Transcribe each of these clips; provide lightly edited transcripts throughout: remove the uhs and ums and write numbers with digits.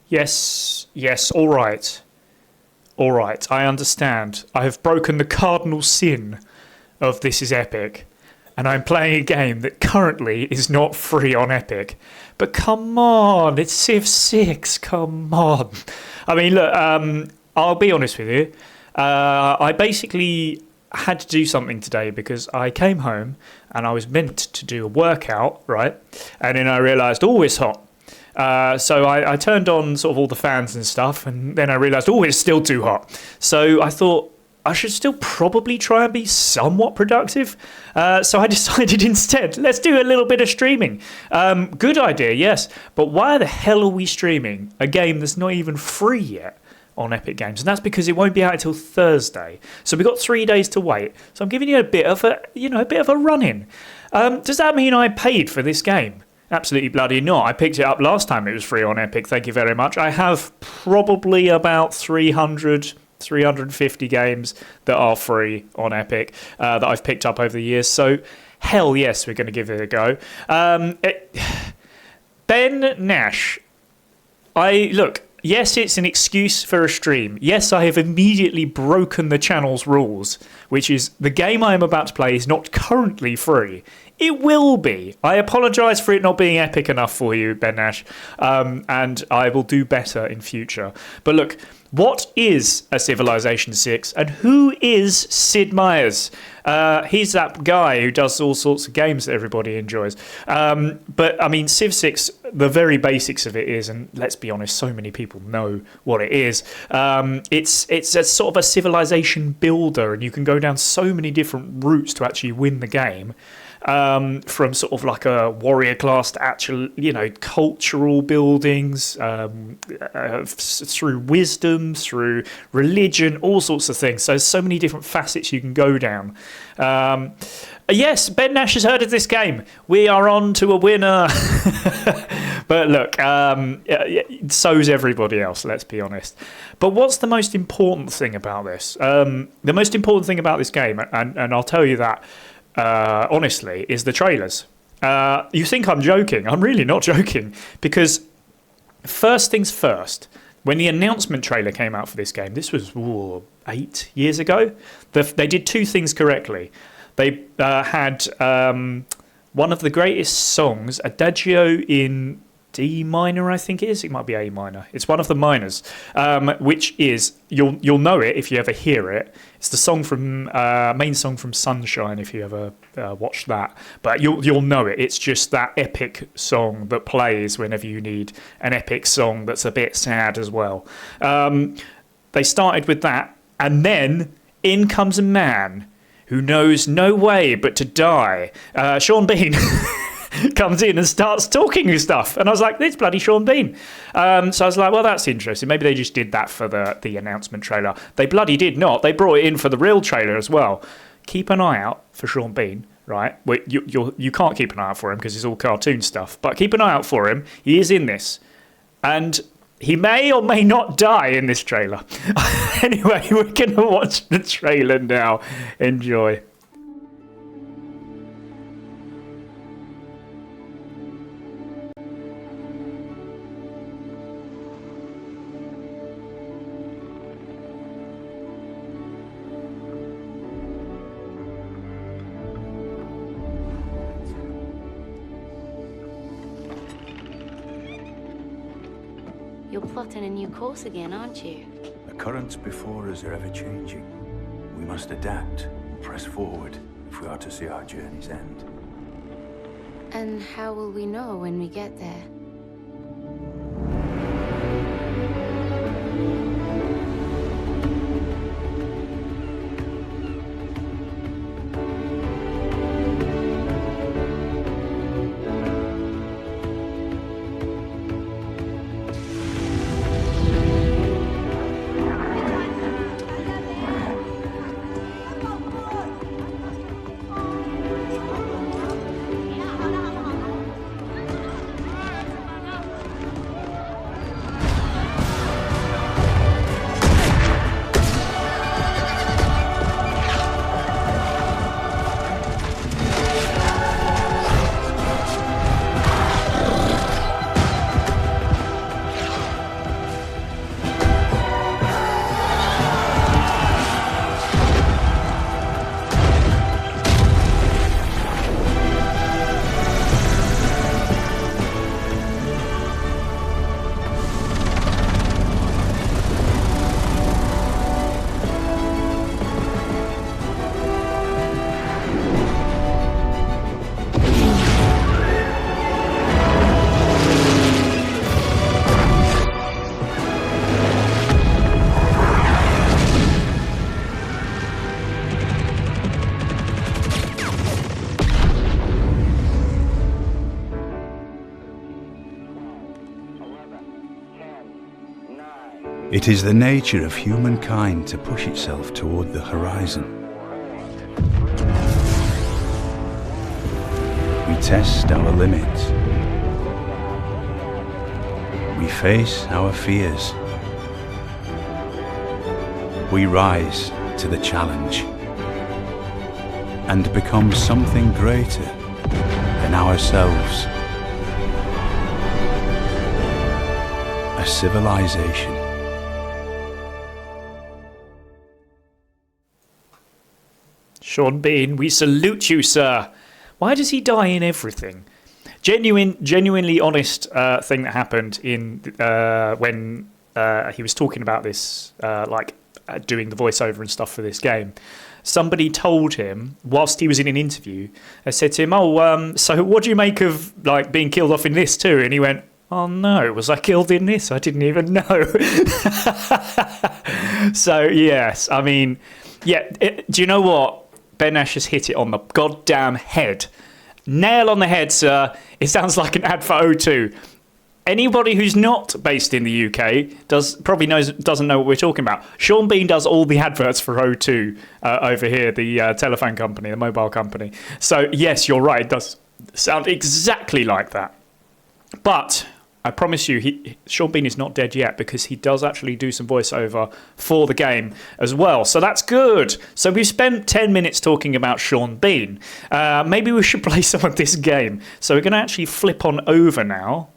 Yes, yes, all right. All right, I understand. I have broken the cardinal sin of This Is Epic, and I'm playing a game that currently is not free on Epic. But come on, it's Civ 6, come on. I mean, look, I'll be honest with you. I basically had to do something today because I came home and I was meant to do a workout, right? And then I realised, oh, it's hot. So I turned on sort of all the fans and stuff, and then I realised, oh, it's still too hot. So I thought I should still probably try and be somewhat productive. So I decided instead, let's do a little bit of streaming. Good idea, yes. But why the hell are we streaming a game that's not even free yet on Epic Games? And that's because it won't be out until Thursday. So we've got 3 days to wait. So I'm giving you a bit of a run-in. Does that mean I paid for this game? Absolutely bloody not. I picked it up last time it was free on Epic. Thank you very much. I have probably about 350 games that are free on Epic that I've picked up over the years. So, hell yes, we're going to give it a go. Ben Nash. Yes, it's an excuse for a stream. Yes, I have immediately broken the channel's rules, which is the game I am about to play is not currently free. It will be. I apologise for it not being epic enough for you, Ben Nash, and I will do better in future. But look, what is a Civilization 6 and who is Sid Meier's? He's that guy who does all sorts of games that everybody enjoys. But, I mean, Civ 6, the very basics of it is, and let's be honest, so many people know what it is. It's a sort of a civilization builder, and you can go down so many different routes to actually win the game. From sort of like a warrior class to actual, cultural buildings, through wisdom, through religion, all sorts of things. So there's so many different facets you can go down. Yes, Ben Nash has heard of this game. We are on to a winner. But look, so's everybody else, let's be honest. But what's the most important thing about this? The most important thing about this game, and I'll tell you that, honestly, is the trailers. You think I'm joking? I'm really not joking, because first things first, when the announcement trailer came out for this game, this was 8 years ago, they did two things correctly. They had one of the greatest songs, Adagio in D minor, I think it is. It might be A minor. It's one of the minors, which is, you'll know it if you ever hear it. It's the song from main song from Sunshine, if you ever watched that. But you'll know it. It's just that epic song that plays whenever you need an epic song that's a bit sad as well. They started with that, and then in comes a man who knows no way but to die. Sean Bean comes in and starts talking and stuff. And I was like, it's bloody Sean Bean. So I was like, well, that's interesting. Maybe they just did that for the announcement trailer. They bloody did not. They brought it in for the real trailer as well. Keep an eye out for Sean Bean, right? You can't keep an eye out for him because it's all cartoon stuff. But keep an eye out for him. He is in this. And he may or may not die in this trailer. Anyway, we're going to watch the trailer now. Enjoy. You're plotting a new course again, aren't you? The currents before us are ever changing. We must adapt and press forward if we are to see our journey's end. And how will we know when we get there? It is the nature of humankind to push itself toward the horizon. We test our limits. We face our fears. We rise to the challenge and become something greater than ourselves. A civilization. Sean Bean, we salute you, sir. Why does he die in everything? Genuinely honest thing that happened in when he was talking about this, doing the voiceover and stuff for this game. Somebody told him, whilst he was in an interview, they said to him, so what do you make of like being killed off in this too? And he went, oh no, was I killed in this? I didn't even know. So yes, I mean, yeah, do you know what? Ben Nash has hit it on the goddamn head. Nail on the head, sir. It sounds like an ad for O2. Anybody who's not based in the UK doesn't know what we're talking about. Sean Bean does all the adverts for O2 over here, the telephone company, the mobile company. So yes, you're right. It does sound exactly like that. But I promise you, Sean Bean is not dead yet, because he does actually do some voiceover for the game as well. So that's good. So we've spent 10 minutes talking about Sean Bean. Maybe we should play some of this game. So we're going to actually flip on over now.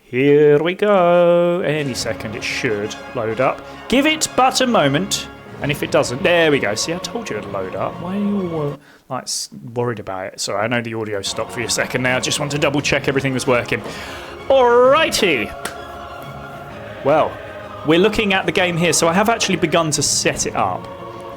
Here we go. Any second it should load up. Give it but a moment. And if it doesn't, there we go. See, I told you it'd load up. Why are you all worried about it? Sorry, I know the audio stopped for a second now. I just want to double check everything was working. Alrighty. Well, we're looking at the game here. So I have actually begun to set it up,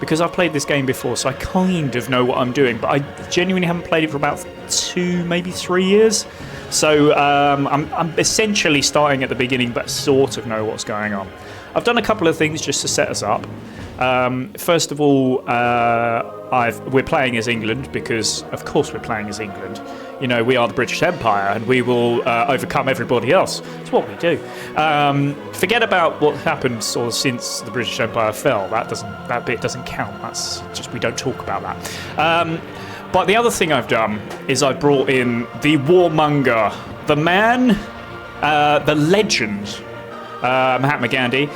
because I've played this game before, so I kind of know what I'm doing. But I genuinely haven't played it for about 2, maybe 3 years. So I'm essentially starting at the beginning, but sort of know what's going on. I've done a couple of things just to set us up. First of all, we're playing as England, because of course we're playing as England. You know, we are the British Empire, and we will overcome everybody else. It's what we do. Forget about what happened sort of since the British Empire fell. That bit doesn't count. That's just, we don't talk about that. But the other thing I've done is I brought in the warmonger, the man, the legend, Mahatma Gandhi.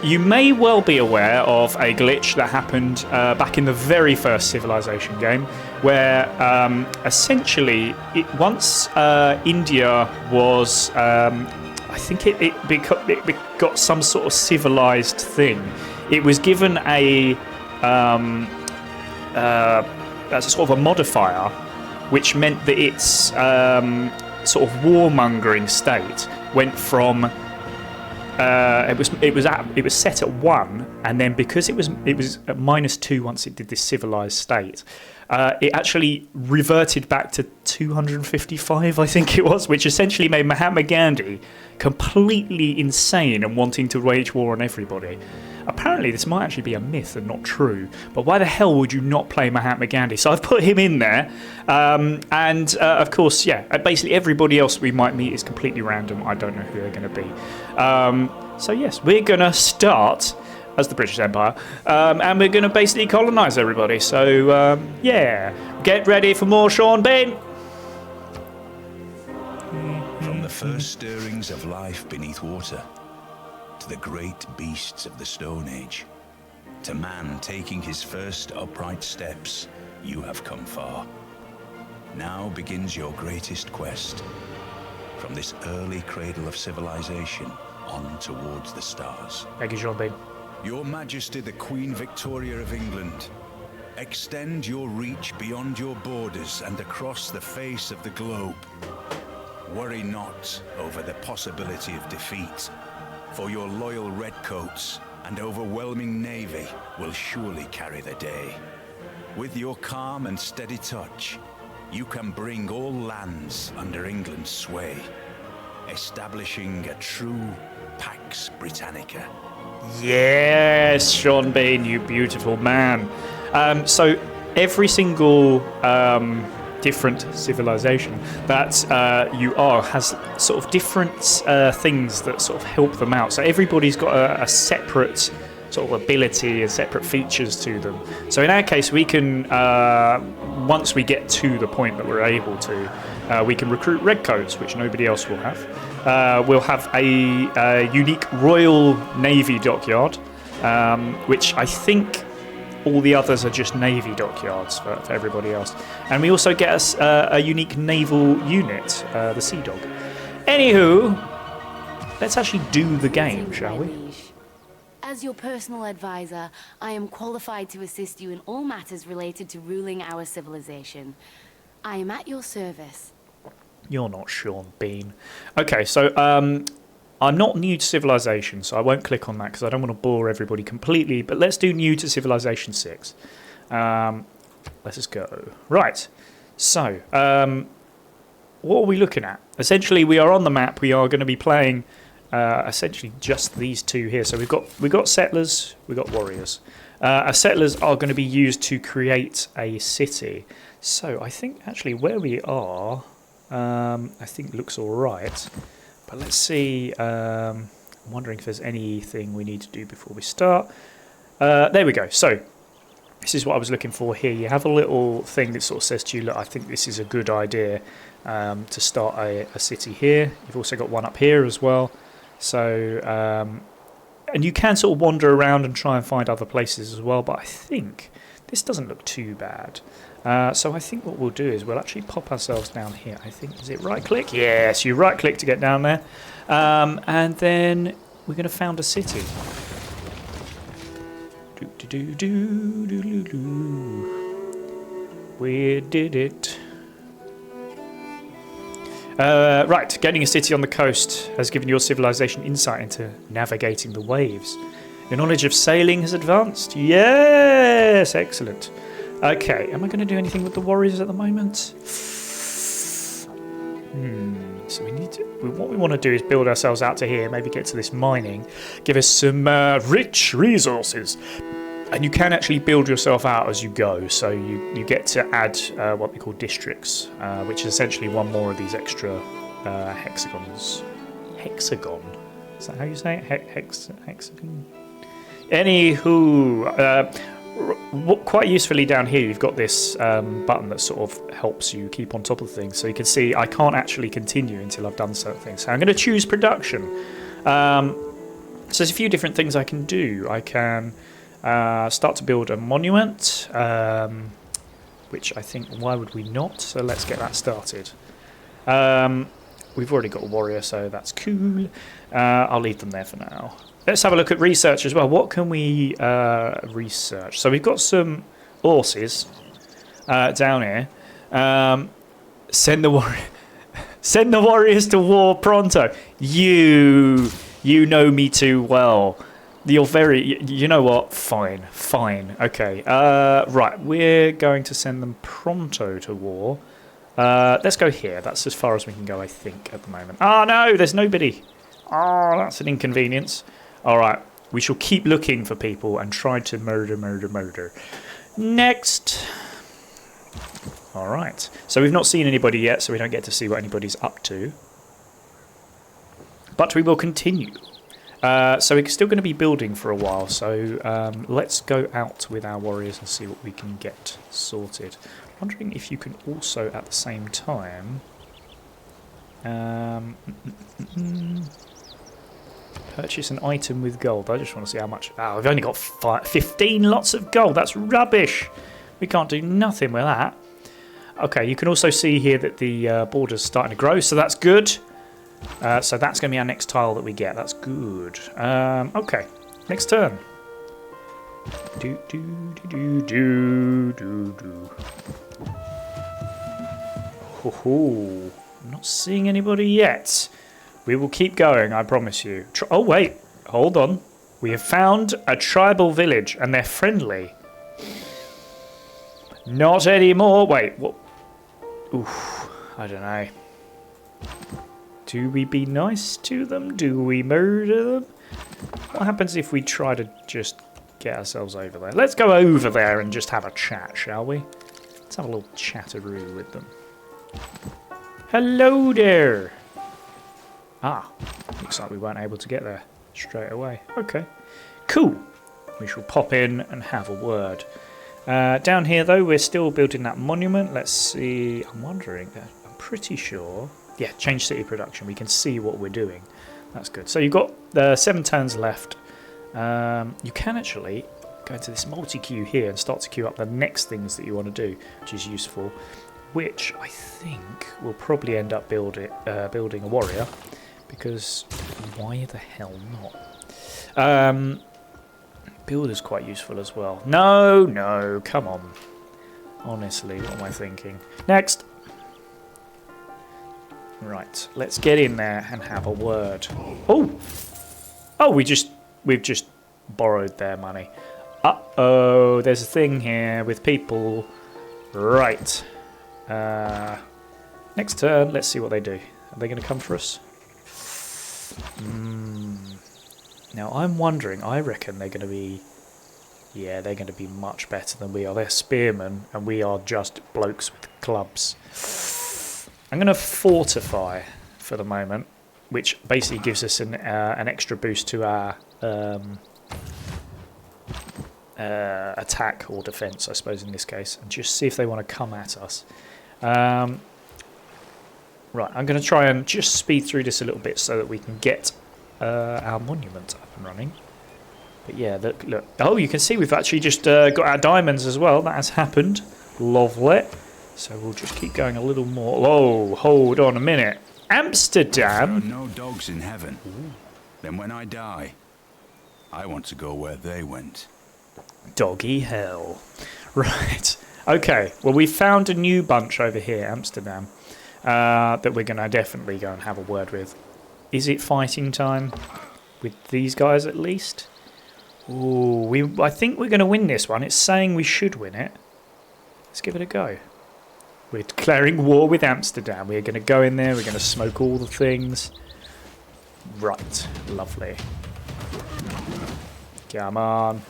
You may well be aware of a glitch that happened back in the very first Civilization game, where essentially, once India was, I think it got some sort of civilized thing. It was given a sort of a modifier, which meant that its sort of warmongering state went from it was set at 1, and then because it was at -2 once it did this civilized state, it actually reverted back to 255, I think it was, which essentially made Mahatma Gandhi completely insane and wanting to wage war on everybody. Apparently this might actually be a myth and not true, but why the hell would you not play Mahatma Gandhi? So I've put him in there, and of course, yeah, basically everybody else we might meet is completely random. I don't know who they're going to be. So yes, we're going to start as the British Empire, and we're going to basically colonise everybody. So yeah, get ready for more Sean Bean. From the first stirrings of life beneath water, to the great beasts of the Stone Age, to man taking his first upright steps, you have come far. Now begins your greatest quest. From this early cradle of civilization on towards the stars. Thank you, Sean Bean. Your Majesty, the Queen Victoria of England, extend your reach beyond your borders and across the face of the globe. Worry not over the possibility of defeat, for your loyal redcoats and overwhelming navy will surely carry the day. With your calm and steady touch, you can bring all lands under England's sway, establishing a true Pax Britannica. Yes, Sean Bean, you beautiful man. So every single different civilization that you are has sort of different things that sort of help them out. So everybody's got a separate sort of ability and separate features to them. So in our case, we can, once we get to the point that we're able to, we can recruit redcoats, which nobody else will have. We'll have a unique Royal Navy dockyard, which I think all the others are just Navy dockyards for everybody else. And we also get us a unique naval unit, the Sea Dog. Anywho, let's actually do the game, shall we? As your personal advisor, I am qualified to assist you in all matters related to ruling our civilization. I am at your service. You're not Sean Bean. Okay, so I'm not new to Civilization, so I won't click on that because I don't want to bore everybody completely, but let's do new to Civilization 6. Let's just go. Right, so what are we looking at? Essentially, we are on the map. We are going to be playing essentially just these two here. So we've got settlers, we've got warriors. Our settlers are going to be used to create a city. So I think actually where we are, I think looks all right. But let's see. I'm wondering if there's anything we need to do before we start. There we go. So this is what I was looking for here. You have a little thing that sort of says to you, look, I think this is a good idea to start a city here. You've also got one up here as well. So, and you can sort of wander around and try and find other places as well, but I think this doesn't look too bad. So I think what we'll do is we'll actually pop ourselves down here. I think, is it right click? Yes, you right click to get down there. And then we're going to found a city. We did it. Right, getting a city on the coast has given your civilization insight into navigating the waves. Your knowledge of sailing has advanced. Yes, excellent. Okay, am I going to do anything with the warriors at the moment? So we need to. What we want to do is build ourselves out to here. Maybe get to this mining, give us some rich resources. And you can actually build yourself out as you go. So you get to add what they call districts, which is essentially one more of these extra hexagons. Hexagon? Is that how you say it? Hexagon? Anywho, quite usefully down here you've got this button that sort of helps you keep on top of things. So you can see I can't actually continue until I've done certain things. So I'm going to choose production. So there's a few different things I can do. I can start to build a monument, which I think, why would we not? So let's get that started. We've already got a warrior, so that's cool. I'll leave them there for now. Let's have a look at research as well. What can we research? So we've got some horses down here. Send the warriors to war pronto. You know me too well. You're very... You know what? Fine. Okay. Right. We're going to send them pronto to war. Let's go here. That's as far as we can go, I think, at the moment. Oh, no. There's nobody. Oh, that's an inconvenience. All right. We shall keep looking for people and try to murder. Next. All right. So we've not seen anybody yet, so we don't get to see what anybody's up to. But we will continue. So we're still going to be building for a while, so let's go out with our warriors and see what we can get sorted. Wondering if you can also, at the same time, purchase an item with gold. I just want to see how much. Oh, we've only got 15 lots of gold. That's rubbish. We can't do nothing with that. Okay, you can also see here that the border's starting to grow, so that's good. So that's going to be our next tile that we get. That's good. Okay, next turn. Ho-ho. I'm not seeing anybody yet. We will keep going, I promise you. Oh, wait. Hold on. We have found a tribal village, and they're friendly. Not anymore. Wait, what? Oof, I don't know. Do we be nice to them? Do we murder them? What happens if we try to just get ourselves over there? Let's go over there and just have a chat, shall we? Let's have a little chatteroo with them. Hello there! Ah, looks like we weren't able to get there straight away. Okay, cool. We shall pop in and have a word. Down here, though, we're still building that monument. Let's see. I'm wondering. I'm pretty sure. Yeah, change city production. We can see what we're doing. That's good. So you've got 7 turns left. You can actually go into this multi-queue here and start to queue up the next things that you want to do, which is useful. Which I think will probably end up building a warrior, because why the hell not? Builder's quite useful as well. No, come on. Honestly, what am I thinking? Next. Right, let's get in there and have a word. Oh, we've just borrowed their money. Uh-oh, there's a thing here with people. Right. Next turn, let's see what they do. Are they going to come for us? Now, I'm wondering, I reckon they're going to be... Yeah, they're going to be much better than we are. They're spearmen, and we are just blokes with clubs. I'm going to fortify for the moment, which basically gives us an extra boost to our attack or defence, I suppose, in this case, and just see if they want to come at us. Right, I'm going to try and just speed through this a little bit so that we can get our monument up and running. But yeah, look. Oh, you can see we've actually just got our diamonds as well. That has happened. Lovely. So we'll just keep going a little more. Whoa, hold on a minute. Amsterdam? There are no dogs in heaven. Then when I die, I want to go where they went. Doggy hell. Right. Okay, well, we found a new bunch over here, Amsterdam, that we're going to definitely go and have a word with. Is it fighting time with these guys at least? Ooh, I think we're going to win this one. It's saying we should win it. Let's give it a go. We're declaring war with Amsterdam. We're going to go in there. We're going to smoke all the things. Right. Lovely. Come on.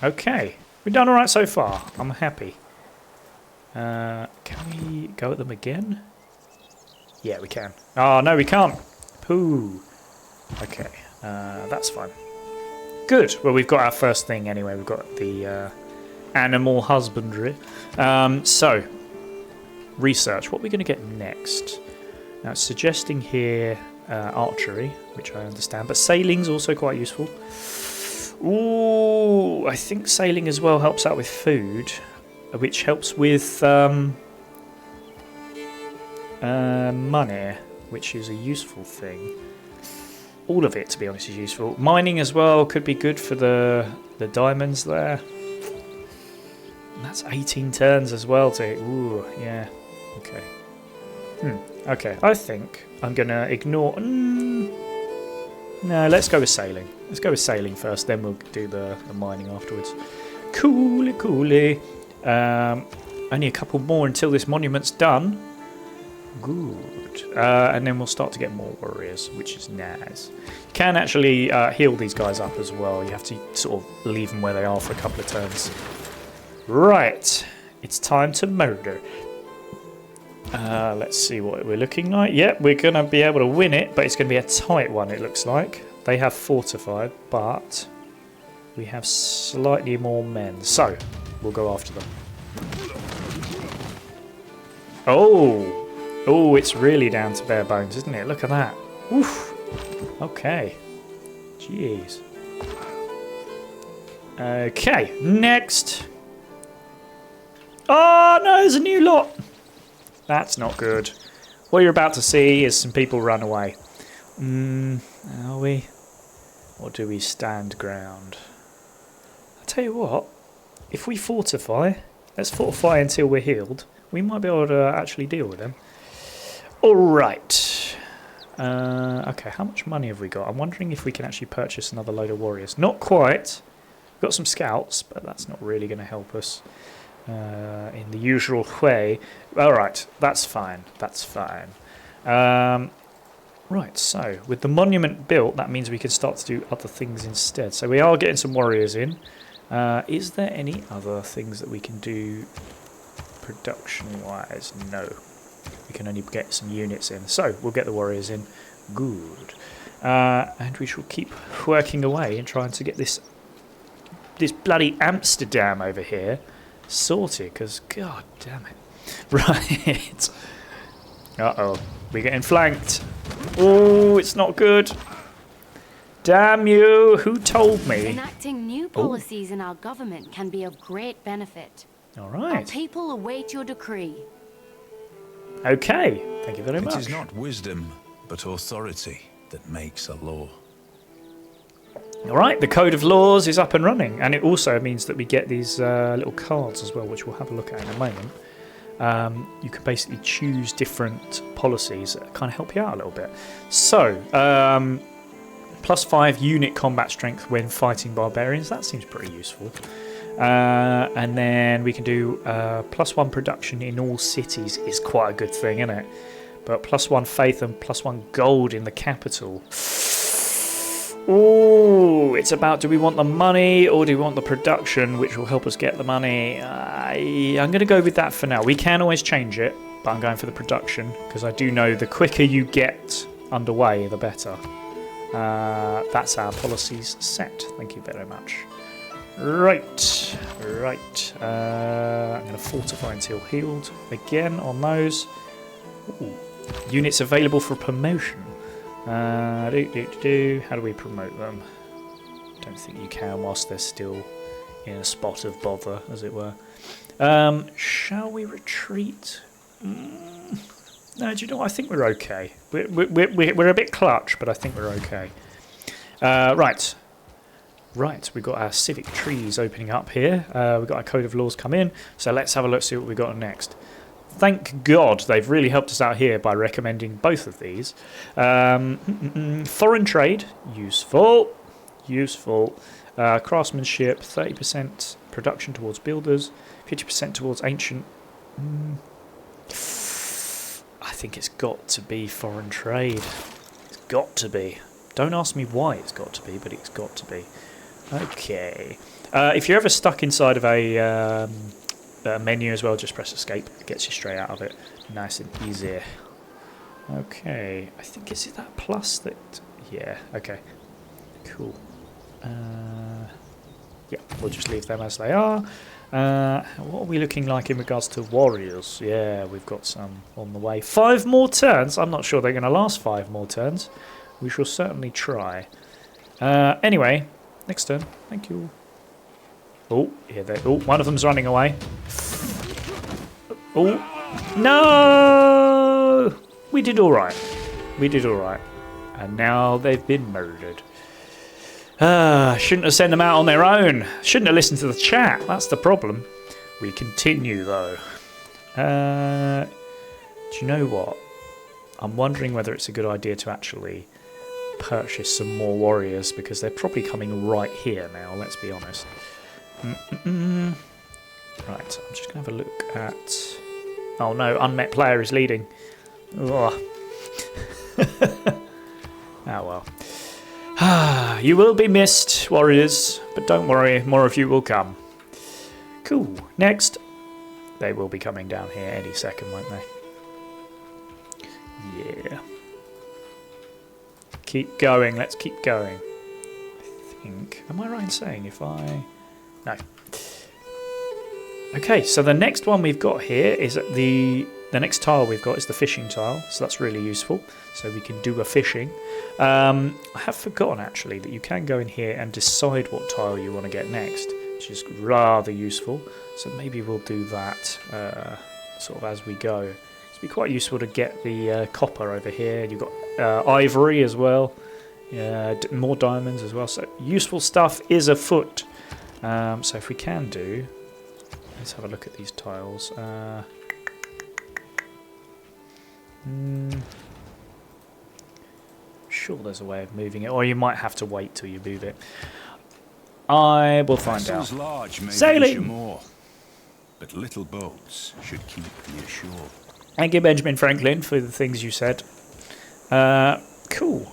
Okay. We've done all right so far. I'm happy. Can we go at them again? Yeah, we can. Oh, no, we can't. Pooh. Okay. That's fine. Good. Well, we've got our first thing anyway. We've got the animal husbandry. So, research. What are we going to get next? Now, it's suggesting here archery, which I understand, but sailing's also quite useful. Ooh, I think sailing as well helps out with food, which helps with money, which is a useful thing. All of it, to be honest, is useful. Mining as well could be good for the diamonds there. And that's 18 turns as well. Ooh, yeah. Okay. Okay, I think I'm going to ignore... No, let's go with sailing. Let's go with sailing first, then we'll do the mining afterwards. Coolly. Only a couple more until this monument's done. Good. And then we'll start to get more warriors, which is nice. You can actually heal these guys up as well. You have to sort of leave them where they are for a couple of turns. Right. It's time to murder. Let's see what we're looking like. Yep, we're going to be able to win it, but it's going to be a tight one, it looks like. They have fortified, but we have slightly more men. So, we'll go after them. Oh, it's really down to bare bones, isn't it? Look at that. Oof. Okay. Jeez. Okay, next. Oh, no, there's a new lot. That's not good. What you're about to see is some people run away. Are we? Or do we stand ground? I'll tell you what. If we fortify, let's fortify until we're healed. We might be able to actually deal with them. Alright. Okay, how much money have we got? I'm wondering if we can actually purchase another load of warriors. Not quite. We've got some scouts, but that's not really going to help us. In the usual way. Alright, that's fine. That's fine. Right, so with the monument built, that means we can start to do other things instead. So we are getting some warriors in. Is there any other things that we can do production-wise, no. We can only get some units in. So, we'll get the warriors in. Good. And we shall keep working away and trying to get this bloody Amsterdam over here sorted, because, god damn it. Right. Uh-oh. We're getting flanked. Oh, it's not good. Damn you. Who told me? Enacting new policies in our government can be of great benefit. All Our right. people await your decree. Okay. Thank you very much. It is not wisdom, but authority that makes a law. All right. The Code of Laws is up and running. And it also means that we get these little cards as well, which we'll have a look at in a moment. You can basically choose different policies that kind of help you out a little bit. So, +5 unit combat strength when fighting barbarians. That seems pretty useful. And then we can do +1 production in all cities is quite a good thing, isn't it? But +1 faith and +1 gold in the capital. Oh, it's about, do we want the money or do we want the production, which will help us get the money? I'm going to go with that for now. We can always change it, but I'm going for the production because I do know the quicker you get underway, the better. That's our policies set. Thank you very much. Right. I'm going to fortify until healed again on those. Ooh. Units available for promotion. How do we promote them? Don't think you can whilst they're still in a spot of bother, as it were. Shall we retreat? No, do you know what? I think we're okay. We're a bit clutch, but I think we're okay. Right, we've got our civic trees opening up here. We've got our Code of Laws come in. So let's have a look, see what we've got next. Thank God they've really helped us out here by recommending both of these. Foreign trade, useful. Craftsmanship, 30% production towards builders, 50% towards ancient. I think it's got to be foreign trade. It's got to be. Don't ask me why it's got to be, but it's got to be. Okay. If you're ever stuck inside of a menu as well, just press escape. It gets you straight out of it. Nice and easy. Okay. I think, is it that plus that... Yeah, okay. Cool. Yeah, we'll just leave them as they are. What are we looking like in regards to warriors? Yeah, we've got some on the way. 5 more turns. I'm not sure they're going to last 5 more turns. We shall certainly try. Anyway, next turn. Thank you. Oh, here they. Oh, one of them's running away. Oh, no! We did all right. And now they've been murdered. Shouldn't have sent them out on their own. Shouldn't have listened to the chat. That's the problem. We continue, though. Do you know what? I'm wondering whether it's a good idea to actually purchase some more warriors, because they're probably coming right here now, let's be honest. Right, I'm just going to have a look at... Oh no, unmet player is leading. Ugh. Oh well. You will be missed, warriors, but don't worry, more of you will come. Cool. Next, they will be coming down here any second, won't they? Yeah. Keep going, let's keep going. I think... Am I right in saying if I... No. Okay, so the next one we've got here is at the next tile we've got is the fishing tile, so that's really useful. So we can do a fishing. I have forgotten actually that you can go in here and decide what tile you want to get next, which is rather useful. So maybe we'll do that sort of as we go. It'd be quite useful to get the copper over here. You've got ivory as well, more diamonds as well. So useful stuff is afoot. So if we can do, let's have a look at these tiles. Sure, there's a way of moving it, or you might have to wait till you move it. I will find out. Large may Sailing! more, but little boats should keep near shore. Thank you, Benjamin Franklin, for the things you said. Cool.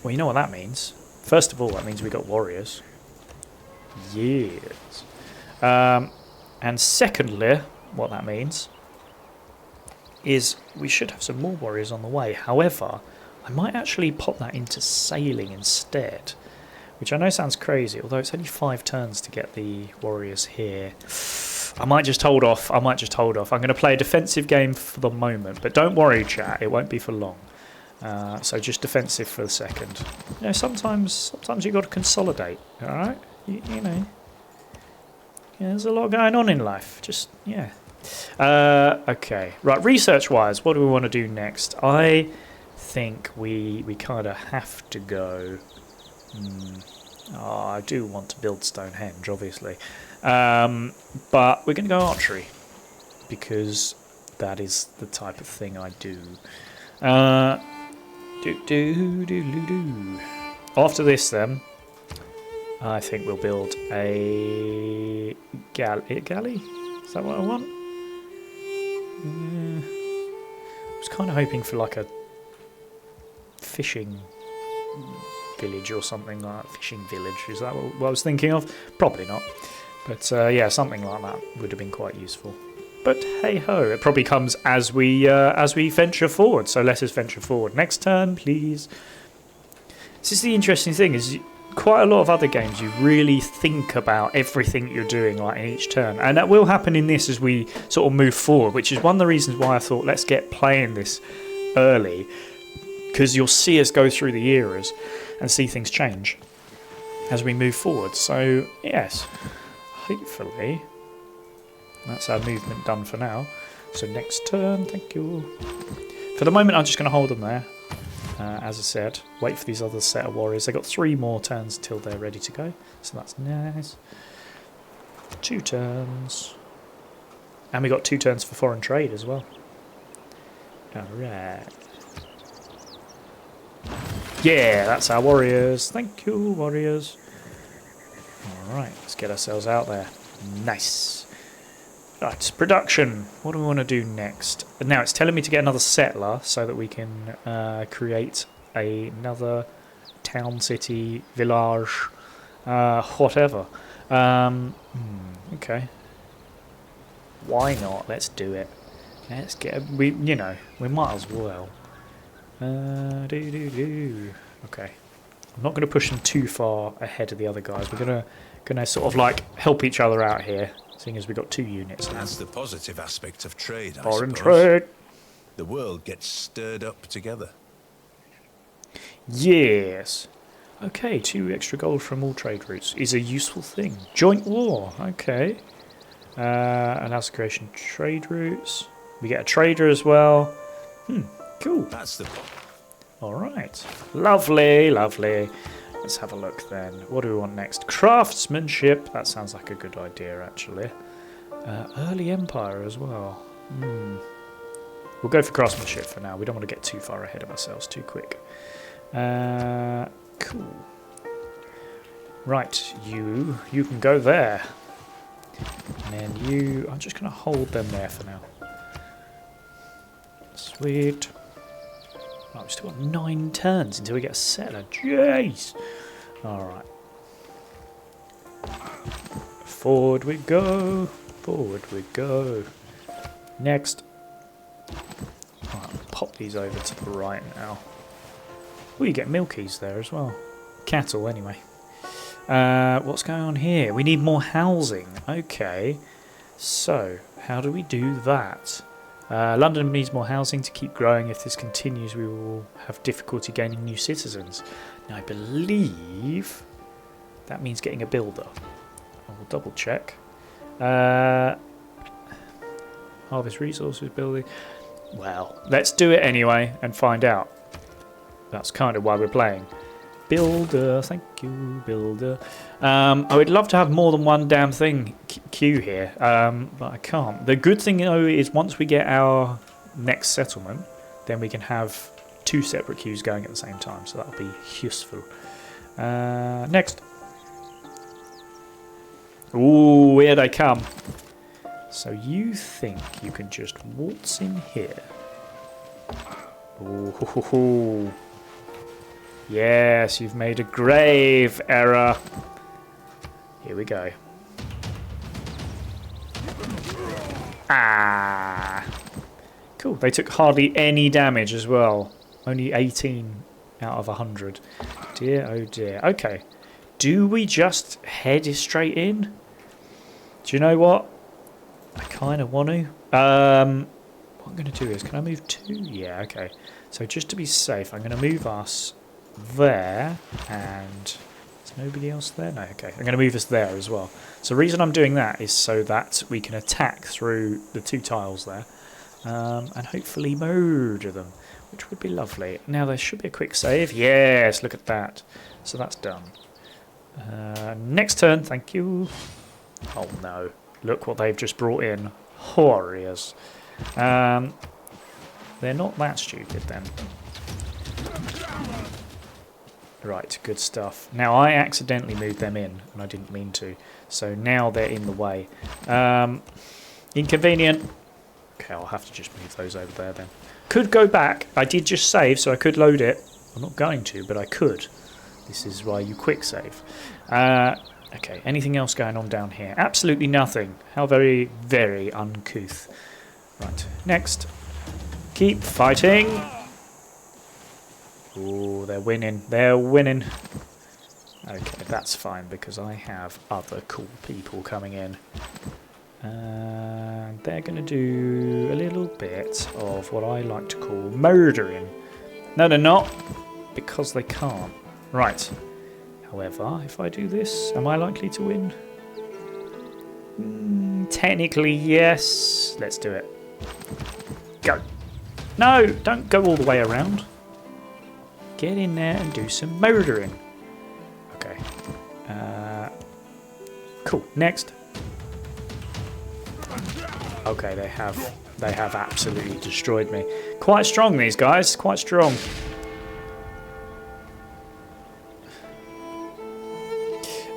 Well, you know what that means. First of all, that means we got warriors. Yes. And secondly, what that means is we should have some more warriors on the way. However, I might actually pop that into sailing instead, which I know sounds crazy, although it's only 5 turns to get the warriors here. I might just hold off. I'm going to play a defensive game for the moment, but don't worry, chat, it won't be for long. So just defensive for the second. You know, sometimes you've got to consolidate, alright? You know. Yeah, there's a lot going on in life. Just, yeah. Okay. Right, research-wise, what do we want to do next? I think we kind of have to go... Oh, I do want to build Stonehenge, obviously. But we're going to go archery, because that is the type of thing I do. After this, then, I think we'll build a galley? Is that what I want? I was kind of hoping for like a fishing village or something like that. Fishing village, is that what I was thinking of? Probably not. But yeah, something like that would have been quite useful. But hey ho, it probably comes as we venture forward. So let us venture forward. Next turn, please. This is the interesting thing, is quite a lot of other games you really think about everything you're doing like in each turn, and that will happen in this as we sort of move forward, which is one of the reasons why I thought let's get playing this early, because you'll see us go through the eras and see things change as we move forward. So yes, hopefully that's our movement done for now. So next turn, thank you. For the moment I'm just going to hold them there. As I said, wait for these other set of warriors. They've got 3 more turns until they're ready to go, so that's nice. 2 turns. And we got 2 turns for foreign trade as well. Alright. Yeah, that's our warriors. Thank you, warriors. Alright, let's get ourselves out there. Nice. Right, production. What do we want to do next? Now it's telling me to get another settler so that we can create another town, city, village, whatever. Okay. Why not? Let's do it. Let's get. We might as well. Okay. I'm not going to push them too far ahead of the other guys. We're gonna sort of like help each other out here. Seeing as we've got 2 units now. That's the positive aspect of trade, I Foreign suppose. trade. The world gets stirred up together. Yes. Okay, 2 extra gold from all trade routes is a useful thing. Joint war. Okay. Allows creation trade routes. We get a trader as well. Cool. That's the Alright. Lovely, lovely. Let's have a look then. What do we want next? Craftsmanship. That sounds like a good idea, actually. Early Empire as well. We'll go for craftsmanship for now. We don't want to get too far ahead of ourselves too quick. Cool. Right, you can go there. And then you... I'm just going to hold them there for now. Sweet. Right, we've still got 9 turns until we get a settler. Jeez! Alright. Forward we go. Forward we go. Next. Right, pop these over to the right now. Oh, you get milkies there as well. Cattle, anyway. What's going on here? We need more housing. Okay. So, how do we do that? London needs more housing to keep growing. If this continues, we will have difficulty gaining new citizens. Now, I believe that means getting a builder. I will double check. Harvest resources building. Well, let's do it anyway and find out. That's kind of why we're playing. Builder, thank you, builder. I would love to have more than one damn thing queue here, but I can't. The good thing though is once we get our next settlement, then we can have 2 separate queues going at the same time, so that'll be useful. Next. Ooh, here they come. So you think you can just waltz in here? Ooh, hoo, hoo, hoo. Yes, you've made a grave error. Here we go. Ah. Cool. They took hardly any damage as well. Only 18 out of 100. Dear, oh dear. Okay. Do we just head straight in? Do you know what? I kind of want to. What I'm going to do is, can I move 2? Yeah, okay. So just to be safe, I'm going to move us there, and is nobody else there? No, okay. I'm going to move us there as well. So the reason I'm doing that is so that we can attack through the 2 tiles there, and hopefully murder them, which would be lovely. Now there should be a quick save. Yes, look at that. So that's done. Next turn, thank you. Oh no, look what they've just brought in. Warriors. They're not that stupid then. Right, good stuff. Now I accidentally moved them in, and I didn't mean to. So now they're in the way. Inconvenient. Okay, I'll have to just move those over there then. Could go back. I did just save, so I could load it. I'm not going to, but I could. This is why you quick save. Okay, anything else going on down here? Absolutely nothing. How very, very uncouth. Right, next. Keep fighting. Oh, they're winning. They're winning. Okay, that's fine because I have other cool people coming in. And they're going to do a little bit of what I like to call murdering. No, they're not. Because they can't. Right. However, if I do this, am I likely to win? Technically, yes. Let's do it. Go. No, don't go all the way around. Get in there and do some murdering. Okay. Cool. Next. Okay, they have absolutely destroyed me. Quite strong, these guys. Quite strong.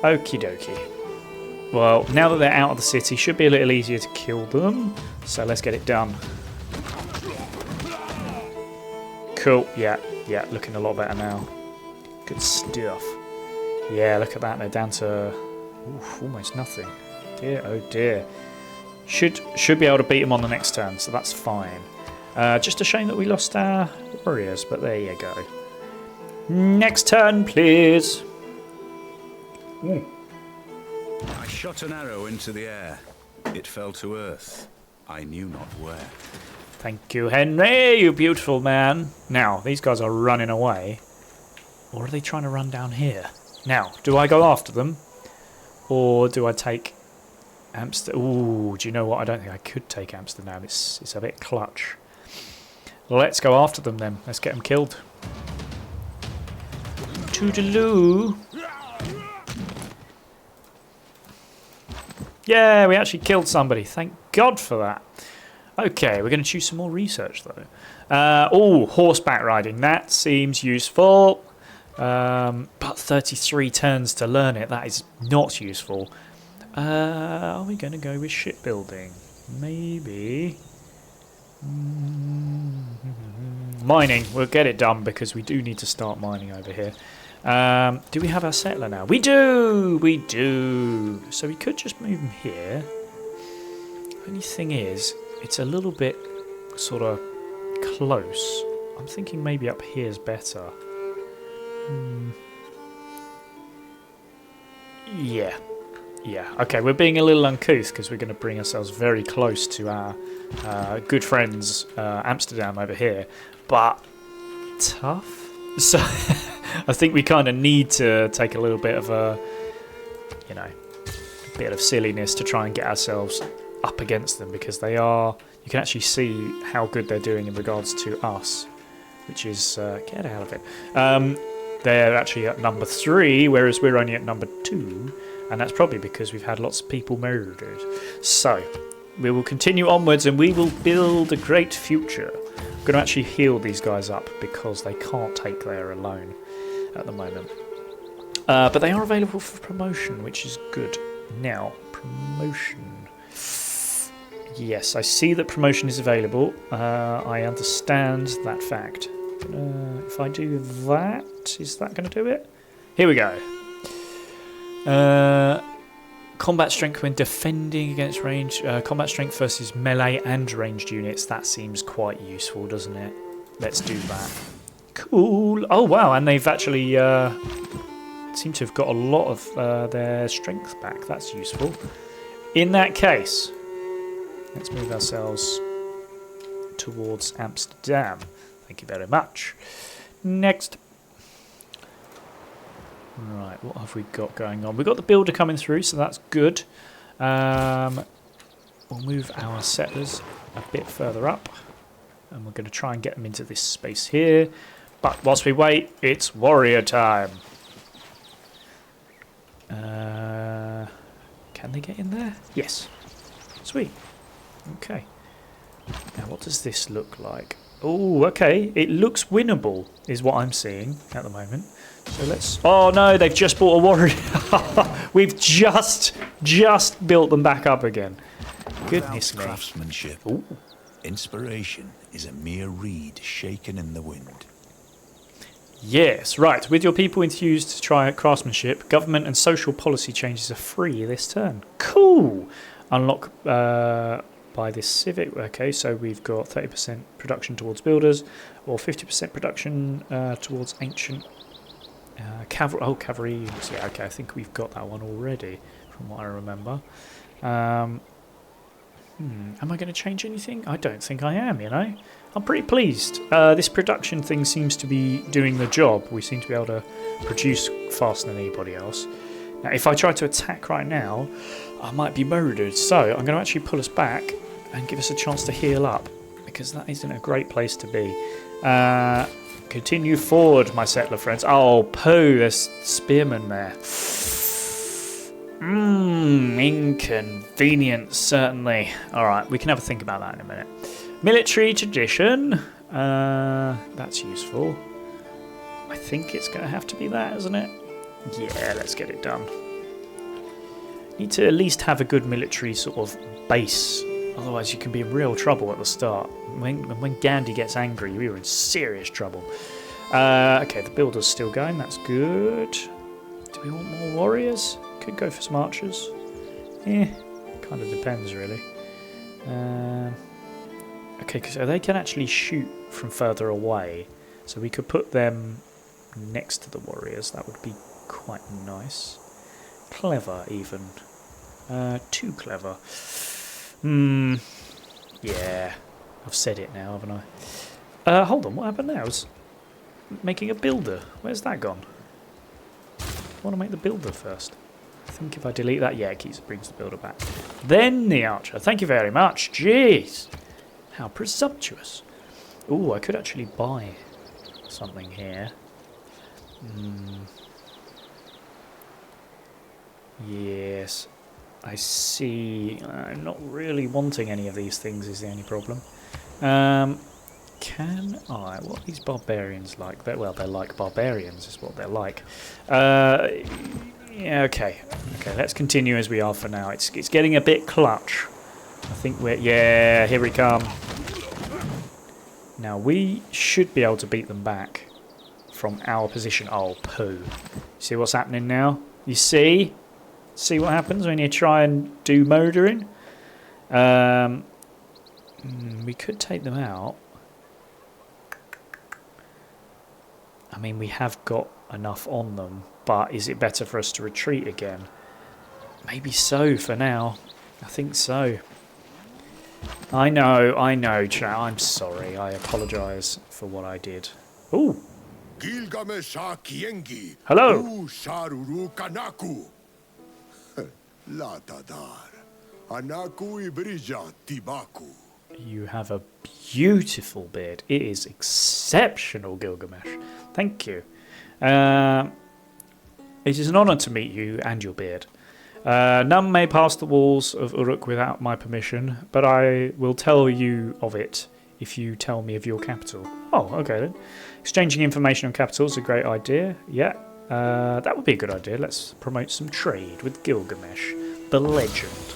Okie dokie. Well, now that they're out of the city, should be a little easier to kill them. So let's get it done. Cool. Yeah, looking a lot better now. Good stuff. Yeah, look at that. They're down to almost nothing. Dear, oh dear. Should be able to beat them on the next turn, so that's fine. Just a shame that we lost our warriors, but there you go. Next turn, please. Ooh. I shot an arrow into the air. It fell to earth. I knew not where. Thank you, Henry, you beautiful man. Now, these guys are running away. Or are they trying to run down here? Now, do I go after them? Or do I take Amsterdam? Ooh, do you know what? I don't think I could take Amsterdam. It's a bit clutch. Let's go after them then. Let's get them killed. Toodaloo. Yeah, we actually killed somebody. Thank God for that. Okay, we're going to choose some more research though. Oh, horseback riding. That seems useful. But 33 turns to learn it. That is not useful. Are we going to go with shipbuilding? Maybe. Mining. We'll get it done because we do need to start mining over here. Do we have our settler now? We do! We do! So we could just move him here. Only thing is, it's a little bit sort of close. I'm thinking maybe up here is better. Yeah. Yeah, okay, we're being a little uncouth because we're going to bring ourselves very close to our good friends Amsterdam over here. But tough. So I think we kind of need to take a little bit of a bit of silliness to try and get ourselves up against them because they are, you can actually see how good they're doing in regards to us, which is, get out of it. They're actually at number 3, whereas we're only at number 2, and that's probably because we've had lots of people murdered. So, we will continue onwards and we will build a great future. I'm going to actually heal these guys up because they can't take there alone at the moment. But they are available for promotion, which is good. Now, promotion. Yes, I see that promotion is available. I understand that fact. If I do that, is that going to do it? Here we go. Combat strength when defending against range. Combat strength versus melee and ranged units. That seems quite useful, doesn't it? Let's do that. Cool. Oh, wow. And they've actually seem to have got a lot of their strength back. That's useful. In that case, let's move ourselves towards Amsterdam. Thank you very much. Next. Right, what have we got going on? We've got the builder coming through, so that's good. We'll move our settlers a bit further up. And we're going to try and get them into this space here. But whilst we wait, it's warrior time. Can they get in there? Yes. Sweet. Okay. Now, what does this look like? Oh, okay. It looks winnable, is what I'm seeing at the moment. So let's... Oh, no, they've just bought a warrior. We've just built them back up again. Goodness me. Craftsmanship. Ooh. Inspiration is a mere reed shaken in the wind. Yes, right. With your people enthused to try craftsmanship, government and social policy changes are free this turn. Cool! Unlock by this civic. Okay, so we've got 30% production towards builders, or 50% production towards ancient cavalry. Oh, cavalry units. Yeah, okay, I think we've got that one already, from what I remember. Am I going to change anything? I don't think I am, you know. I'm pretty pleased. This production thing seems to be doing the job. We seem to be able to produce faster than anybody else. Now, if I try to attack right now, I might be murdered. So I'm going to actually pull us back and give us a chance to heal up, because that isn't a great place to be. Continue forward, my settler friends. Oh, poo, there's spearmen there. Inconvenient, certainly. Alright, we can have a think about that in a minute. Military tradition. That's useful. I think it's going to have to be that, isn't it? Yeah, let's get it done. Need to at least have a good military sort of base. Otherwise you can be in real trouble at the start. When Gandhi gets angry, we're in serious trouble. Okay, the builder's still going. That's good. Do we want more warriors? Could go for some archers. Kind of depends, really. Okay, so they can actually shoot from further away. So we could put them next to the warriors. That would be quite nice. Clever, even. Too clever. Yeah. I've said it now, haven't I? Hold on, what happened now? I was making a builder. Where's that gone? I want to make the builder first. I think if I delete that, yeah, it brings the builder back. Then the archer. Thank you very much. Jeez. How presumptuous. Ooh, I could actually buy something here. Yes. I see. I'm not really wanting any of these things is the only problem. Can I... What are these barbarians like? Well, they're like barbarians is what they're like. Yeah, okay. Okay, let's continue as we are for now. It's getting a bit clutch. I think we're... Yeah, here we come. Now, we should be able to beat them back from our position. Oh, poo. See what's happening now? You see? See what happens when you try and do murdering? We could take them out. I mean, we have got enough on them, but is it better for us to retreat again? Maybe so for now. I think so. I know, chat. I'm sorry. I apologise for what I did. Ooh. Hello. You have a beautiful beard. It is exceptional, Gilgamesh. Thank you. It is an honour to meet you and your beard. None may pass the walls of Uruk without my permission, but I will tell you of it if you tell me of your capital. Oh, okay then. Exchanging information on capital is a great idea. Yeah, that would be a good idea. Let's promote some trade with Gilgamesh, the legend.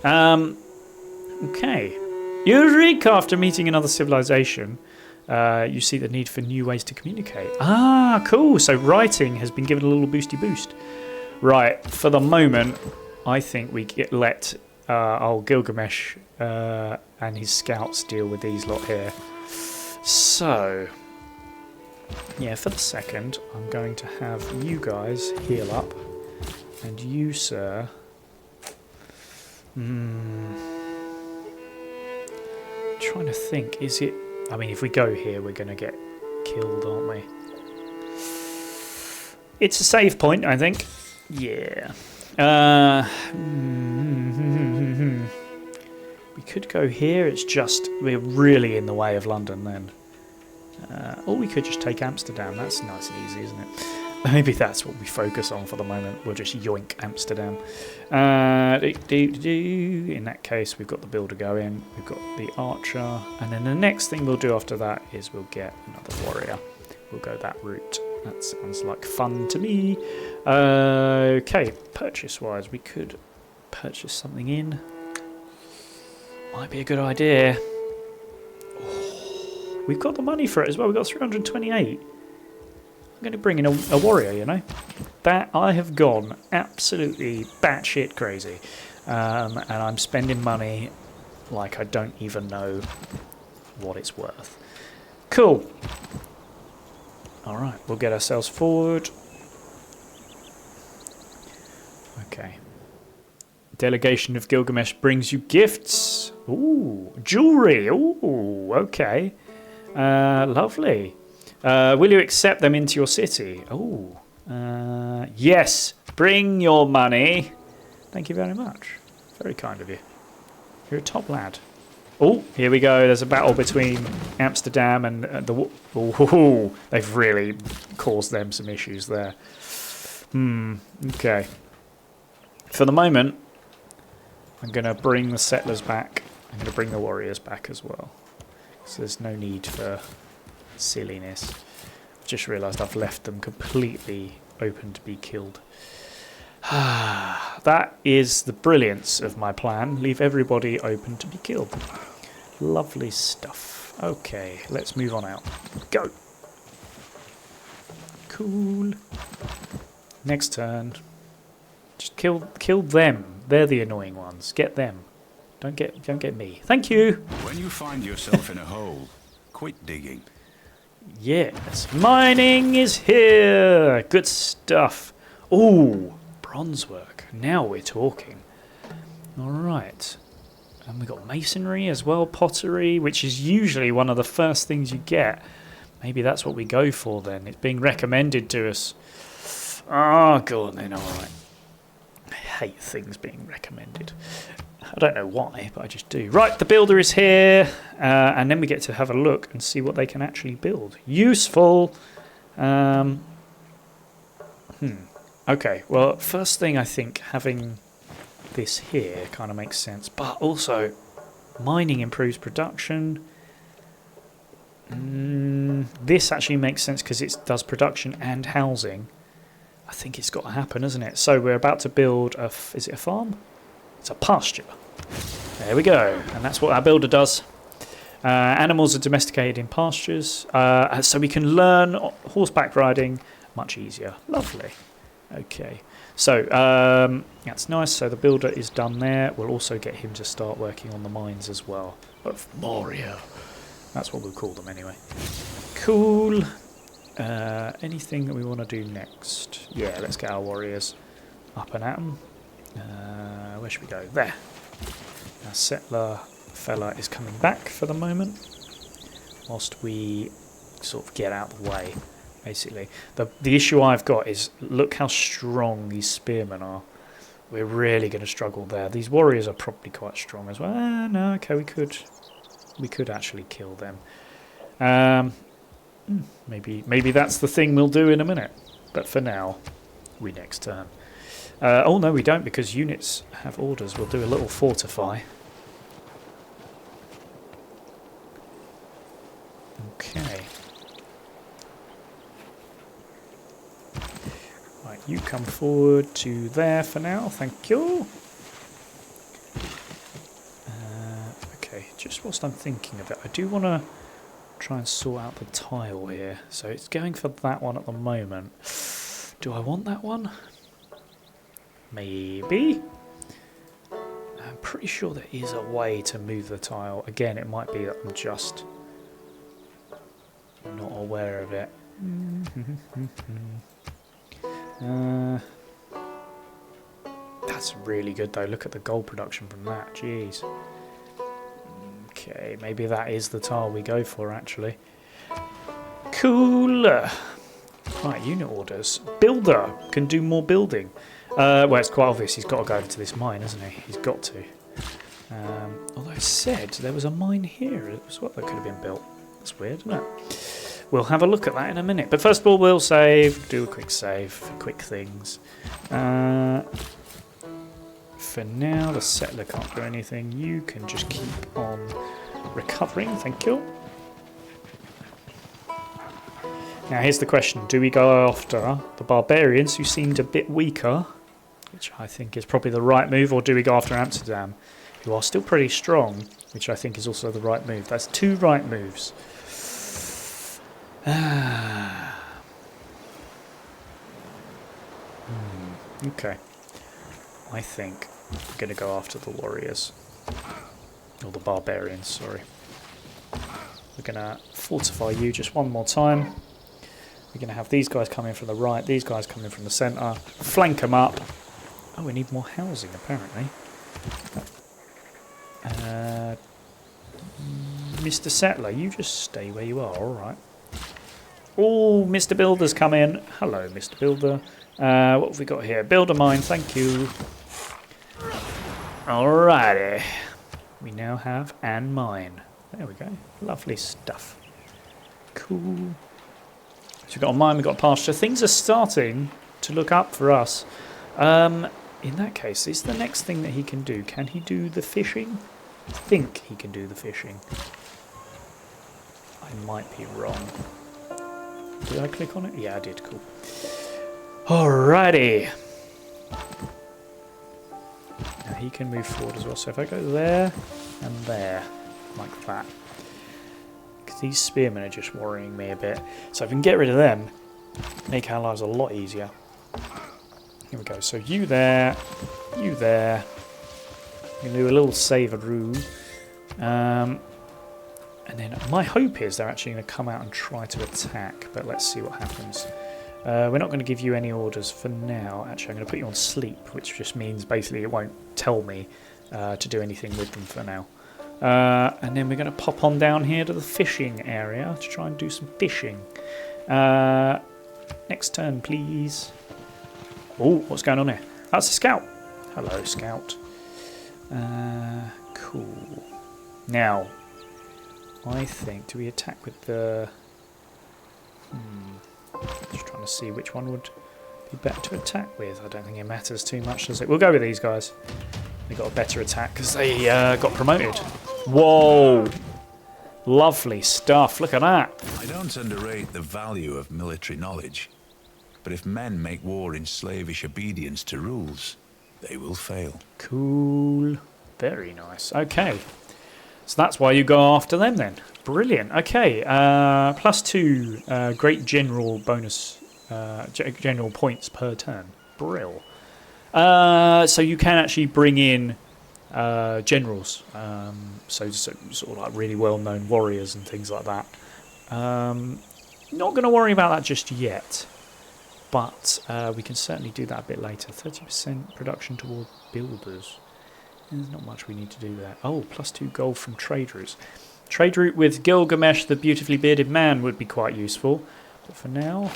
Okay. Uruk, after meeting another civilization, you see the need for new ways to communicate. Ah, cool. So writing has been given a little boosty boost. Right, for the moment, I think we let old Gilgamesh and his scouts deal with these lot here. So, yeah, for the second, I'm going to have you guys heal up. And you, sir... trying to think, is it... I mean, if we go here, we're going to get killed, aren't we? It's a save point, I think. Yeah. We could go here. It's just... We're really in the way of London then. Or we could just take Amsterdam. That's nice and easy, isn't it? Maybe that's what we focus on for the moment. We'll just yoink Amsterdam. In that case, we've got the builder going. We've got the archer. And then the next thing we'll do after that is we'll get another warrior. We'll go that route. That sounds like fun to me. Okay, purchase-wise, we could purchase something in. Might be a good idea. Oh, we've got the money for it as well. We've got 328. I'm going to bring in a warrior, you know. That I have gone absolutely batshit crazy. And I'm spending money like I don't even know what it's worth. Cool. Alright, we'll get ourselves forward. Okay. Delegation of Gilgamesh brings you gifts. Ooh, jewellery. Ooh, okay. Lovely. Will you accept them into your city? Oh, yes. Bring your money. Thank you very much. Very kind of you. You're a top lad. Oh, here we go. There's a battle between Amsterdam and the... Oh, they've really caused them some issues there. Okay. For the moment, I'm going to bring the settlers back. I'm going to bring the warriors back as well. So there's no need for... silliness. Just realised I've left them completely open to be killed. That is the brilliance of my plan. Leave everybody open to be killed. Lovely stuff. Okay, let's move on out. Go! Cool. Next turn. Just kill them. They're the annoying ones. Get them. Don't get me. Thank you! When you find yourself in a hole, quit digging. Yes, mining is here. Good stuff. Ooh, bronze work. Now we're talking. All right. And we've got masonry as well, pottery, which is usually one of the first things you get. Maybe that's what we go for then. It's being recommended to us. Oh, go on then. All right. I hate things being recommended. I don't know why, but I just do. Right, the builder is here, and then we get to have a look and see what they can actually build. Useful. Okay, well, first thing I think having this here kind of makes sense, but also mining improves production. This actually makes sense because it does production and housing. I think it's got to happen, isn't it? So we're about to build a... Is it a farm? It's a pasture. There we go. And that's what our builder does. Animals are domesticated in pastures. So we can learn horseback riding much easier. Lovely. Okay. So that's nice. So the builder is done there. We'll also get him to start working on the mines as well. Of Moria. That's what we'll call them anyway. Cool. Anything that we want to do next? Yeah, let's get our warriors up and at 'em. Where should we go? There. Our settler fella is coming back for the moment, whilst we sort of get out of the way, basically. The issue I've got is, look how strong these spearmen are. We're really going to struggle there. These warriors are probably quite strong as well. No, okay, we could actually kill them. Maybe that's the thing we'll do in a minute. But for now, we next turn. Oh no, we don't, because units have orders. We'll do a little fortify. Okay. Right, you come forward to there for now. Thank you. Okay, just whilst I'm thinking of it, I do want to try and sort out the tile here. So it's going for that one at the moment. Do I want that one? Maybe. pretty sure there is a way to move the tile. Again, it might be that I'm just not aware of it. That's really good though. Look at the gold production from that. Jeez. Okay, maybe that is the tile we go for actually. Cool. Right, unit orders. Builder can do more building. Well, it's quite obvious he's got to go over to this mine, hasn't he? He's got to. Although it said there was a mine here as well that could have been built. That's weird, isn't it? We'll have a look at that in a minute. But first of all, we'll save. Do a quick save for quick things. For now, the settler can't do anything. You can just keep on recovering. Thank you. Now here's the question, do we go after the barbarians who seemed a bit weaker, which I think is probably the right move, or do we go after Amsterdam, who are still pretty strong, which I think is also the right move. That's two right moves. Okay. I think we're going to go after the warriors. Or the barbarians, sorry. We're going to fortify you just one more time. We're going to have these guys coming from the right, these guys coming from the centre. Flank them up. Oh, we need more housing, apparently. Mr. Settler, you just stay where you are, alright. Oh, Mr. Builder's come in. Hello, Mr. Builder. What have we got here? Builder mine, thank you. Alrighty. We now have an mine. There we go. Lovely stuff. Cool. So we've got a mine, we've got a pasture. Things are starting to look up for us. In that case, is the next thing that he can do? Can he do the fishing? I think he can do the fishing. I might be wrong. Did I click on it? Yeah, I did. Cool. Alrighty. Now he can move forward as well. So if I go there and there, like that. Because these spearmen are just worrying me a bit. So if we can get rid of them, make our lives a lot easier. Here we go. So you there, you there. We can do a little save-a-roo. And then my hope is they're actually going to come out and try to attack. But let's see what happens. We're not going to give you any orders for now. Actually, I'm going to put you on sleep, which just means basically it won't tell me to do anything with them for now. And then we're going to pop on down here to the fishing area to try and do some fishing. Next turn, please. Oh, what's going on here? That's a scout. Hello, scout. Cool. Now, I think, do we attack with the... Just trying to see which one would be better to attack with. I don't think it matters too much, does it? We'll go with these guys. They got a better attack because they got promoted. Whoa! Lovely stuff. Look at that. I don't underrate the value of military knowledge. But if men make war in slavish obedience to rules, they will fail. Cool. Very nice. Okay. So that's why you go after them then. Brilliant. Okay. +2 great general bonus, general points per turn. Brill. So you can actually bring in generals. So sort of like really well-known warriors and things like that. Not going to worry about that just yet. But we can certainly do that a bit later. 30% production toward builders. There's not much we need to do there. Oh, +2 gold from trade routes. Trade route with Gilgamesh, the beautifully bearded man, would be quite useful. But for now,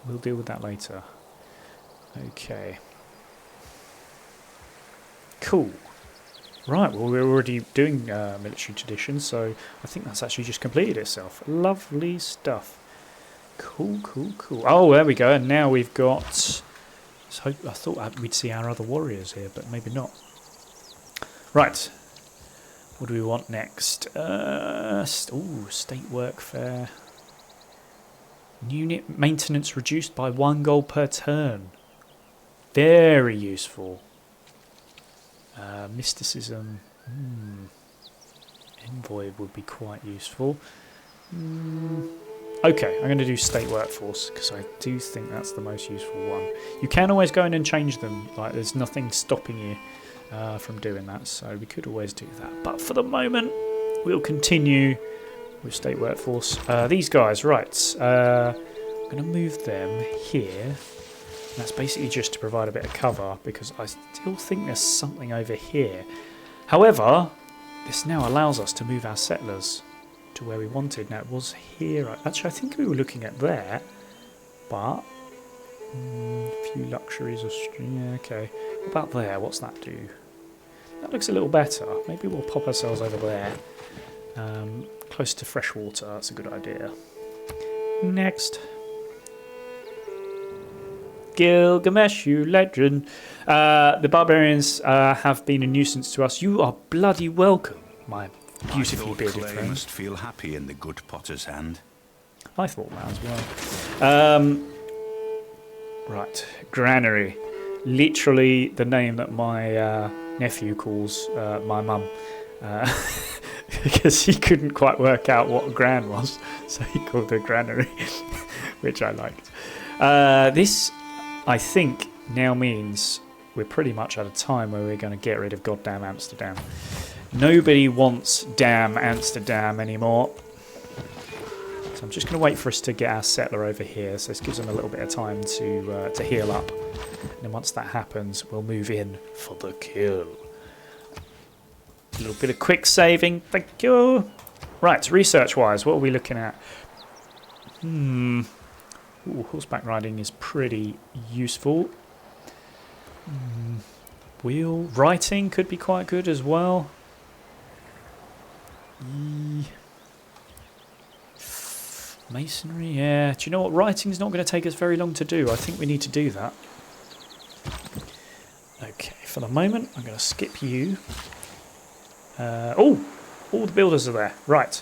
we'll deal with that later. Okay. Cool. Right, well, we're already doing military tradition, so I think that's actually just completed itself. Lovely stuff. Cool, cool, cool. Oh, there we go. And now we've got... So I thought we'd see our other warriors here, but maybe not. Right. What do we want next? State workfare. Unit maintenance reduced by 1 gold per turn. Very useful. Mysticism. Envoy would be quite useful. Okay, I'm going to do state workforce because I do think that's the most useful one. You can always go in and change them. Like, there's nothing stopping you from doing that, so we could always do that. But for the moment, we'll continue with state workforce. These guys, right, I'm going to move them here. That's basically just to provide a bit of cover, because I still think there's something over here. However, this now allows us to move our settlers to where we wanted. Now, it was here. Actually, I think we were looking at there, but a few luxuries. Yeah, okay. What about there? What's that do? That looks a little better. Maybe we'll pop ourselves over there. Close to fresh water. That's a good idea. Next. Gilgamesh, you legend. The barbarians have been a nuisance to us. You are bloody welcome, my beautifully bearded Clay friend. must feel happy in the good potter's hand. I thought that as well. Right, granary. Literally the name that my nephew calls my mum. Because he couldn't quite work out what gran was, so he called her granary, which I liked. This, I think, now means we're pretty much at a time where we're going to get rid of goddamn Amsterdam. Nobody wants damn Amsterdam anymore. So I'm just going to wait for us to get our settler over here, so this gives them a little bit of time to heal up. And then once that happens, we'll move in for the kill. A little bit of quick saving, thank you. Right, research-wise, what are we looking at? Ooh, horseback riding is pretty useful. Wheel writing could be quite good as well. Masonry, yeah. Do you know what? Writing's not going to take us very long to do. I think we need to do that. Okay, for the moment, I'm going to skip you. Oh, all the builders are there. Right.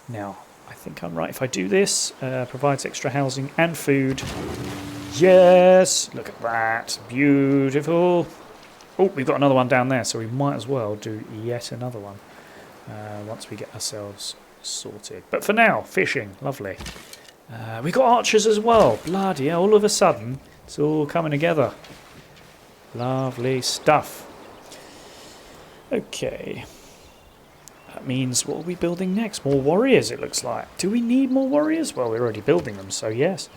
Now, I think I'm right. If I do this, provides extra housing and food. Yes! Look at that. Beautiful. Oh, we've got another one down there, so we might as well do yet another one once we get ourselves sorted. But for now, fishing. Lovely. We've got archers as well. Bloody hell, all of a sudden, it's all coming together. Lovely stuff. Okay. That means, what are we building next? More warriors, it looks like. Do we need more warriors? Well, we're already building them, so yes.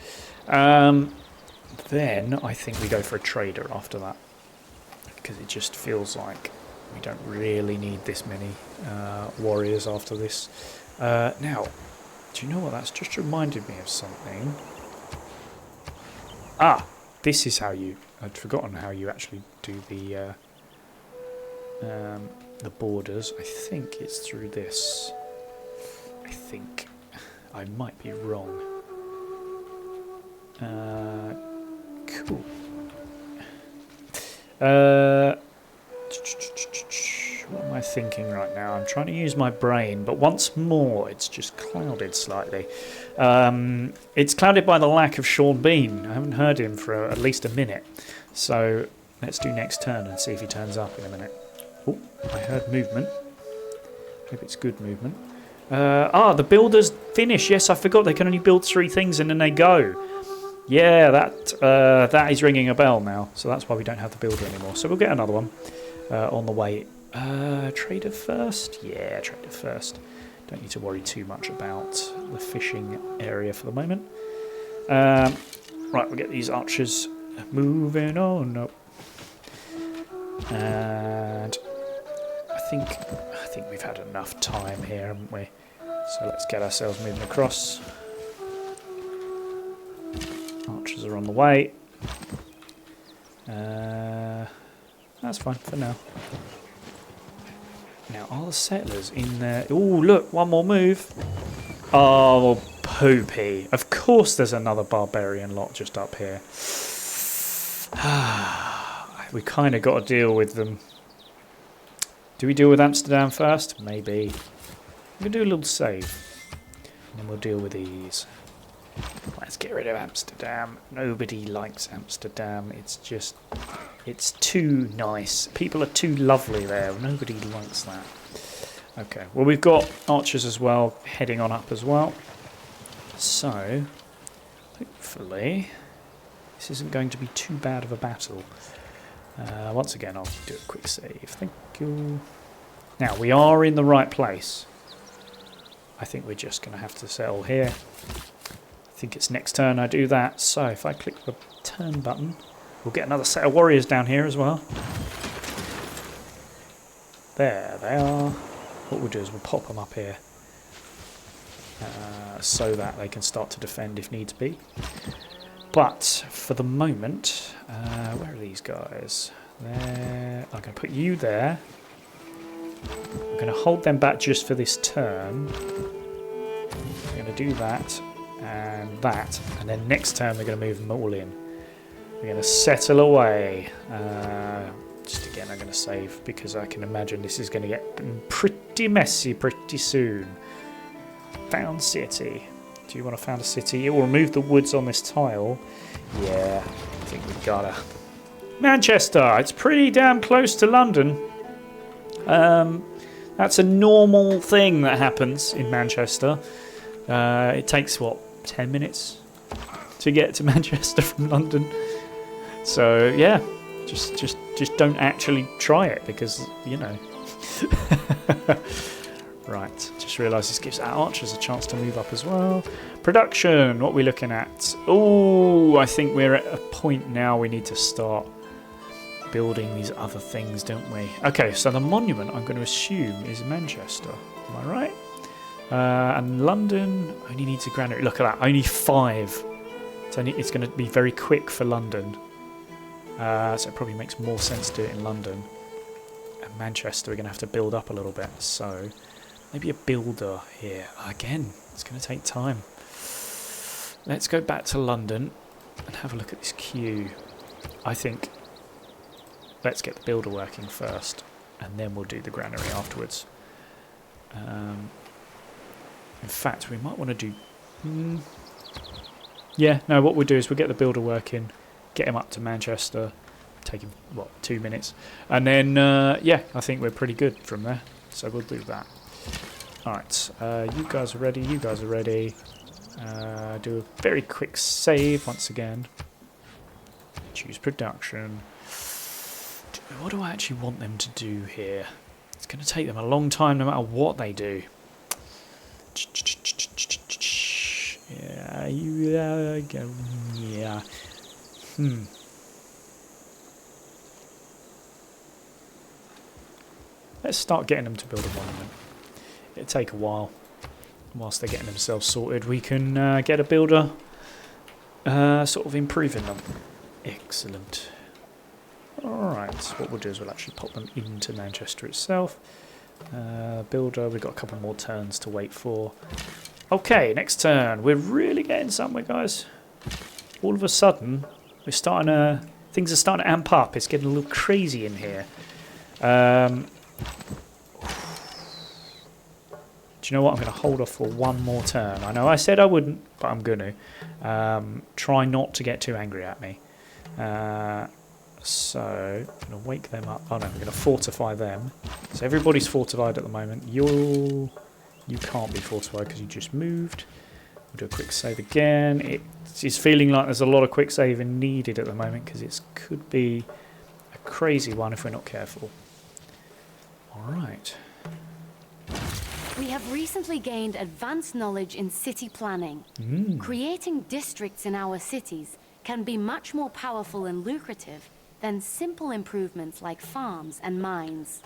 Then I think we go for a trader after that, because it just feels like we don't really need this many warriors after this. Now, do you know what? That's just reminded me of something. Ah, this is how you... I'd forgotten how you actually do the borders. I think it's through this. I think. I might be wrong. Cool. What am I thinking right now? I'm trying to use my brain, but once more, it's just clouded slightly. It's clouded by the lack of Sean Bean. I haven't heard him for at least a minute. So let's do next turn and see if he turns up in a minute. Oh, I heard movement. Hope it's good movement. The builders finish. Yes, I forgot they can only build 3 things and then they go. Yeah, that is ringing a bell now. So that's why we don't have the builder anymore. So we'll get another one on the way. Trader first? Yeah, trader first. Don't need to worry too much about the fishing area for the moment. Right, we'll get these archers moving on up. And I think we've had enough time here, haven't we? So let's get ourselves moving across. Archers are on the way. That's fine for now. Now, are the settlers in there? Oh, look, one more move. Oh, poopy. Of course there's another barbarian lot just up here. We kind of got to deal with them. Do we deal with Amsterdam first? Maybe. I'm going to do a little save. And then we'll deal with these. Let's get rid of Amsterdam. Nobody likes Amsterdam. It's just... it's too nice. People are too lovely there. Nobody likes that. Okay. Well, we've got archers as well, heading on up as well. So, hopefully, this isn't going to be too bad of a battle. Once again, I'll do a quick save. Thank you. Now, we are in the right place. I think we're just going to have to settle here. I think it's next turn I do that. So if I click the turn button, we'll get another set of warriors down here as well. There they are. What we'll do is we'll pop them up here. So that they can start to defend if needs be. But for the moment, where are these guys? There. I'm going to put you there. I'm going to hold them back just for this turn. I'm going to do that and that. And then next turn we're going to move them all in. We're going to settle away. Just again I'm going to save because I can imagine this is going to get pretty messy pretty soon. Found city. Do you want to found a city? It will remove the woods on this tile. Yeah, I think we've got to. Manchester. It's pretty damn close to London. That's a normal thing that happens in Manchester. It takes what, 10 minutes to get to Manchester from London. So yeah, just don't actually try it because you know. Right, just realised this gives our archers a chance to move up as well. Production, what are we looking at? Oh, I think we're at a point now we need to start building these other things, don't we? Okay, so the monument I'm going to assume is Manchester. Am I right? And London only needs a granary. Look at that, only 5. It's going to be very quick for London. So it probably makes more sense to do it in London. And Manchester we're going to have to build up a little bit. So maybe a builder here. Again, it's going to take time. Let's go back to London and have a look at this queue. I think let's get the builder working first and then we'll do the granary afterwards. In fact, we might want to do... yeah, no, what we'll do is we'll get the builder working, get him up to Manchester, take him, what, 2 minutes. And then, yeah, I think we're pretty good from there. So we'll do that. Alright, you guys are ready, you guys are ready. Do a very quick save once again. Choose production. What do I actually want them to do here? It's going to take them a long time no matter what they do. Yeah, yeah. Let's start getting them to build a monument. It'll take a while. Whilst they're getting themselves sorted, we can get a builder sort of improving them. Excellent. Alright, so what we'll do is we'll actually pop them into Manchester itself. Builder, we've got a couple more turns to wait for. Okay, next turn. We're really getting somewhere, guys. All of a sudden, we're starting to... things are starting to amp up. It's getting a little crazy in here. Do you know what? I'm going to hold off for one more turn. I know I said I wouldn't, but I'm going to. Try not to get too angry at me. So, I'm going to wake them up. Oh no, we're going to fortify them. So everybody's fortified at the moment. You can't be fortified because you just moved. We'll do a quick save again. It's feeling like there's a lot of quick saving needed at the moment because it could be a crazy one if we're not careful. Alright. We have recently gained advanced knowledge in city planning. Creating districts in our cities can be much more powerful and lucrative than simple improvements like farms and mines.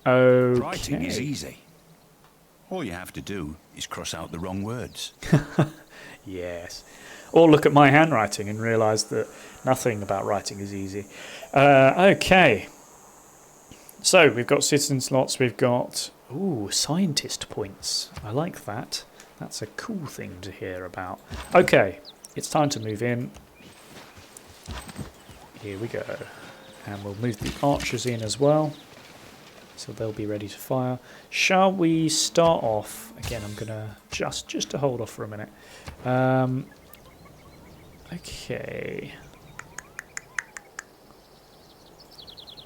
Okay. Writing is easy. All you have to do is cross out the wrong words. Yes. Or look at my handwriting and realise that nothing about writing is easy. Okay. So, we've got citizen slots, we've got... ooh, scientist points. I like that. That's a cool thing to hear about. Okay, it's time to move in. Here we go. And we'll move the archers in as well. So they'll be ready to fire. Shall we start off? Again, I'm going to just to hold off for a minute. Okay.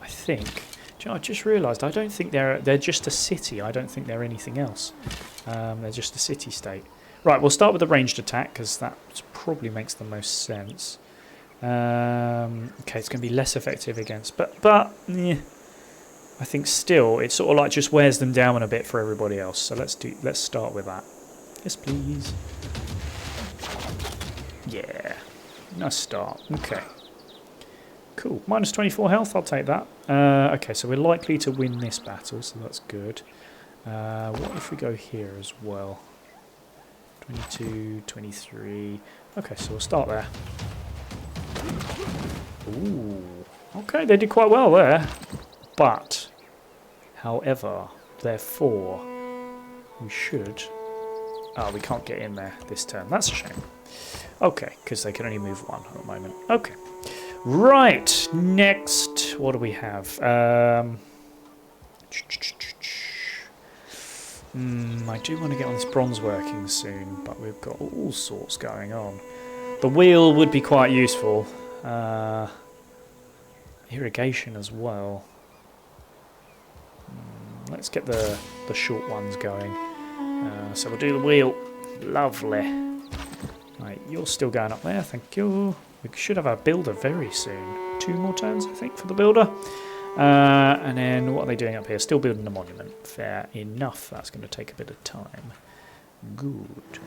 I think... do you know, I just realised I don't think they're just a city. I don't think they're anything else. They're just a city-state. Right, we'll start with the ranged attack because that probably makes the most sense. Okay, it's going to be less effective against, but yeah, I think still it sort of like just wears them down a bit for everybody else. So let's start with that. Yes, please. Yeah, nice start. Okay, cool. Minus 24 health. I'll take that. Okay, so we're likely to win this battle, so that's good. What if we go here as well? 22, 23. Okay, so we'll start there. Ooh. Okay, they did quite well there. But, however, therefore, we should... Oh, we can't get in there this turn. That's a shame. Okay, because they can only move one at the moment. Okay. Right, next, what do we have? I do want to get on this bronze working soon, but we've got all sorts going on. The wheel would be quite useful. Irrigation as well. Let's get the short ones going. So we'll do the wheel. Lovely. Right, you're still going up there, thank you. We should have our builder very soon. 2 more turns, I think, for the builder. And then what are they doing up here? Still building the monument. Fair enough. That's going to take a bit of time. Good.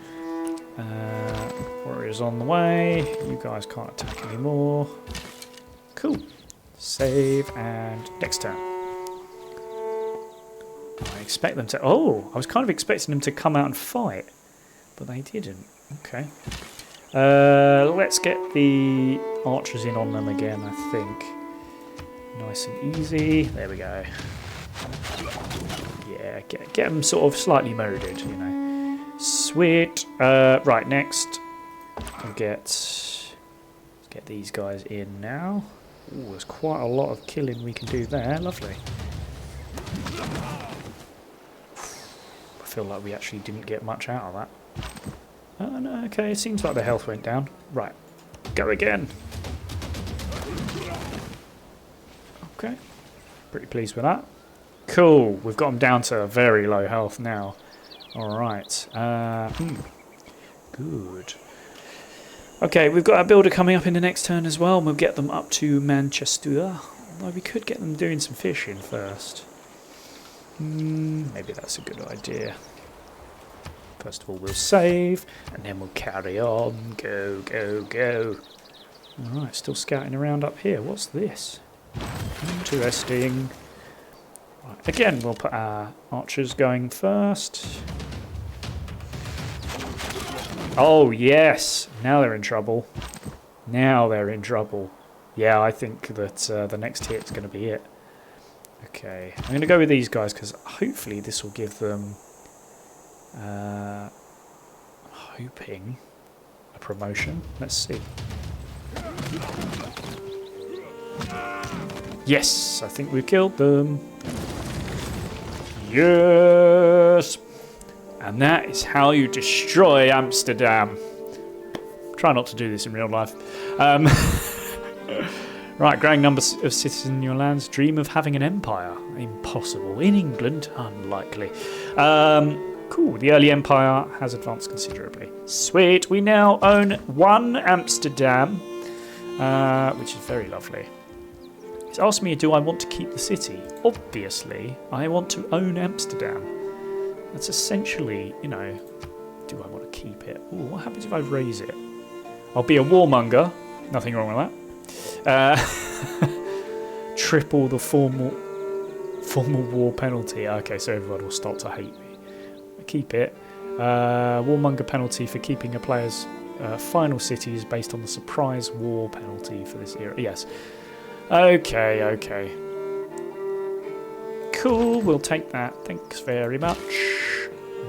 Warriors on the way. You guys can't attack anymore. Cool. Save and next turn. I expect them to... Oh, I was kind of expecting them to come out and fight, but they didn't. Okay. Let's get the archers in on them again, I think. Nice and easy. There we go. Yeah, get them sort of slightly murdered, you know. Sweet. Right, next. We'll let's get these guys in now. Ooh, there's quite a lot of killing we can do there. Lovely. I feel like we actually didn't get much out of that. Oh, no, okay, it seems like the health went down. Right, go again. Okay, pretty pleased with that. Cool, we've got them down to very low health now. Alright, good. Okay, we've got our builder coming up in the next turn as well. We'll get them up to Manchester. Although we could get them doing some fishing first. Maybe that's a good idea. First of all, we'll save, and then we'll carry on. Go, go, go. Alright, still scouting around up here. What's this? Interesting. Right, again, we'll put our archers going first. Oh, yes. Now they're in trouble. Now they're in trouble. Yeah, I think that the next hit's going to be it. Okay, I'm going to go with these guys because hopefully this will give them... hoping a promotion. Let's see. Yes, I think we've killed them. Yes! And that is how you destroy Amsterdam. Try not to do this in real life. Right, growing numbers of citizens in your lands. Dream of having an empire. Impossible. In England, unlikely. Cool, the early empire has advanced considerably. Sweet, we now own 1 Amsterdam, which is very lovely. It's asked me, do I want to keep the city? Obviously, I want to own Amsterdam. That's essentially, you know, do I want to keep it? Ooh, what happens if I raise it? I'll be a warmonger. Nothing wrong with that. Triple the formal war penalty. Okay, so everyone will start to hate me. Keep it. Warmonger penalty for keeping a player's final city is based on the surprise war penalty for this era. Yes. Okay, okay. Cool, we'll take that. Thanks very much.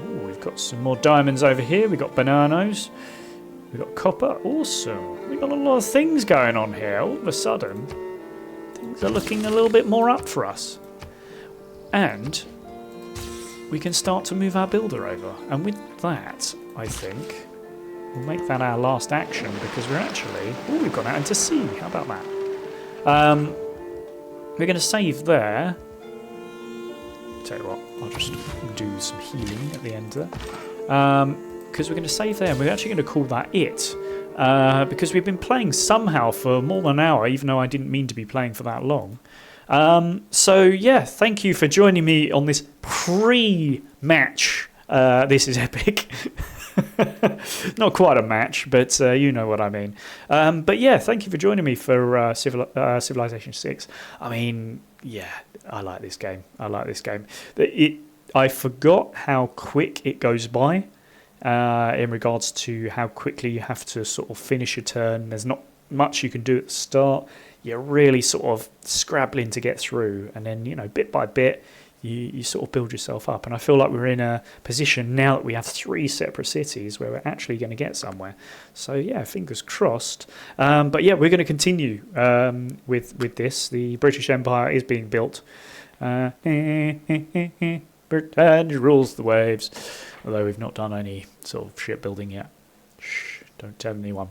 Ooh, we've got some more diamonds over here. We've got bananas. We've got copper. Awesome. We've got a lot of things going on here. All of a sudden, things are looking a little bit more up for us. And we can start to move our builder over. And with that, I think, we'll make that our last action because we're actually... Oh, we've gone out into sea. How about that? We're going to save there. Tell you what, I'll just do some healing at the end there. Because we're going to save there and we're actually going to call that it. because we've been playing somehow for more than an hour, even though I didn't mean to be playing for that long. So yeah, thank you for joining me on this pre-match. This is epic. Not quite a match, but you know what I mean. But yeah, thank you for joining me for Civilization 6. I mean, yeah, I like this game. I forgot how quick it goes by in regards to how quickly you have to sort of finish a turn. There's not much you can do at the start. You're really sort of scrabbling to get through, and then, you know, bit by bit, you sort of build yourself up. And I feel like we're in a position now that we have 3 separate cities where we're actually going to get somewhere. So yeah, fingers crossed. But yeah, we're going to continue with this. The British Empire is being built. Britannia rules the waves. Although we've not done any sort of shipbuilding yet. Shh, don't tell anyone.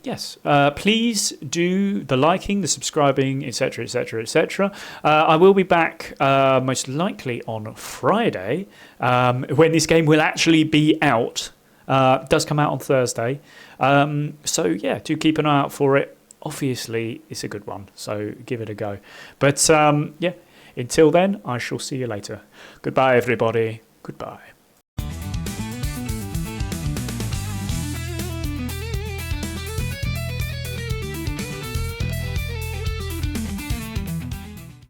Yes, please do the liking, the subscribing, etc, etc, etc. I will be back most likely on Friday when this game will actually be out. It does come out on Thursday. So yeah, do keep an eye out for it. Obviously, it's a good one, so give it a go. But yeah, until then, I shall see you later. Goodbye, everybody. Goodbye.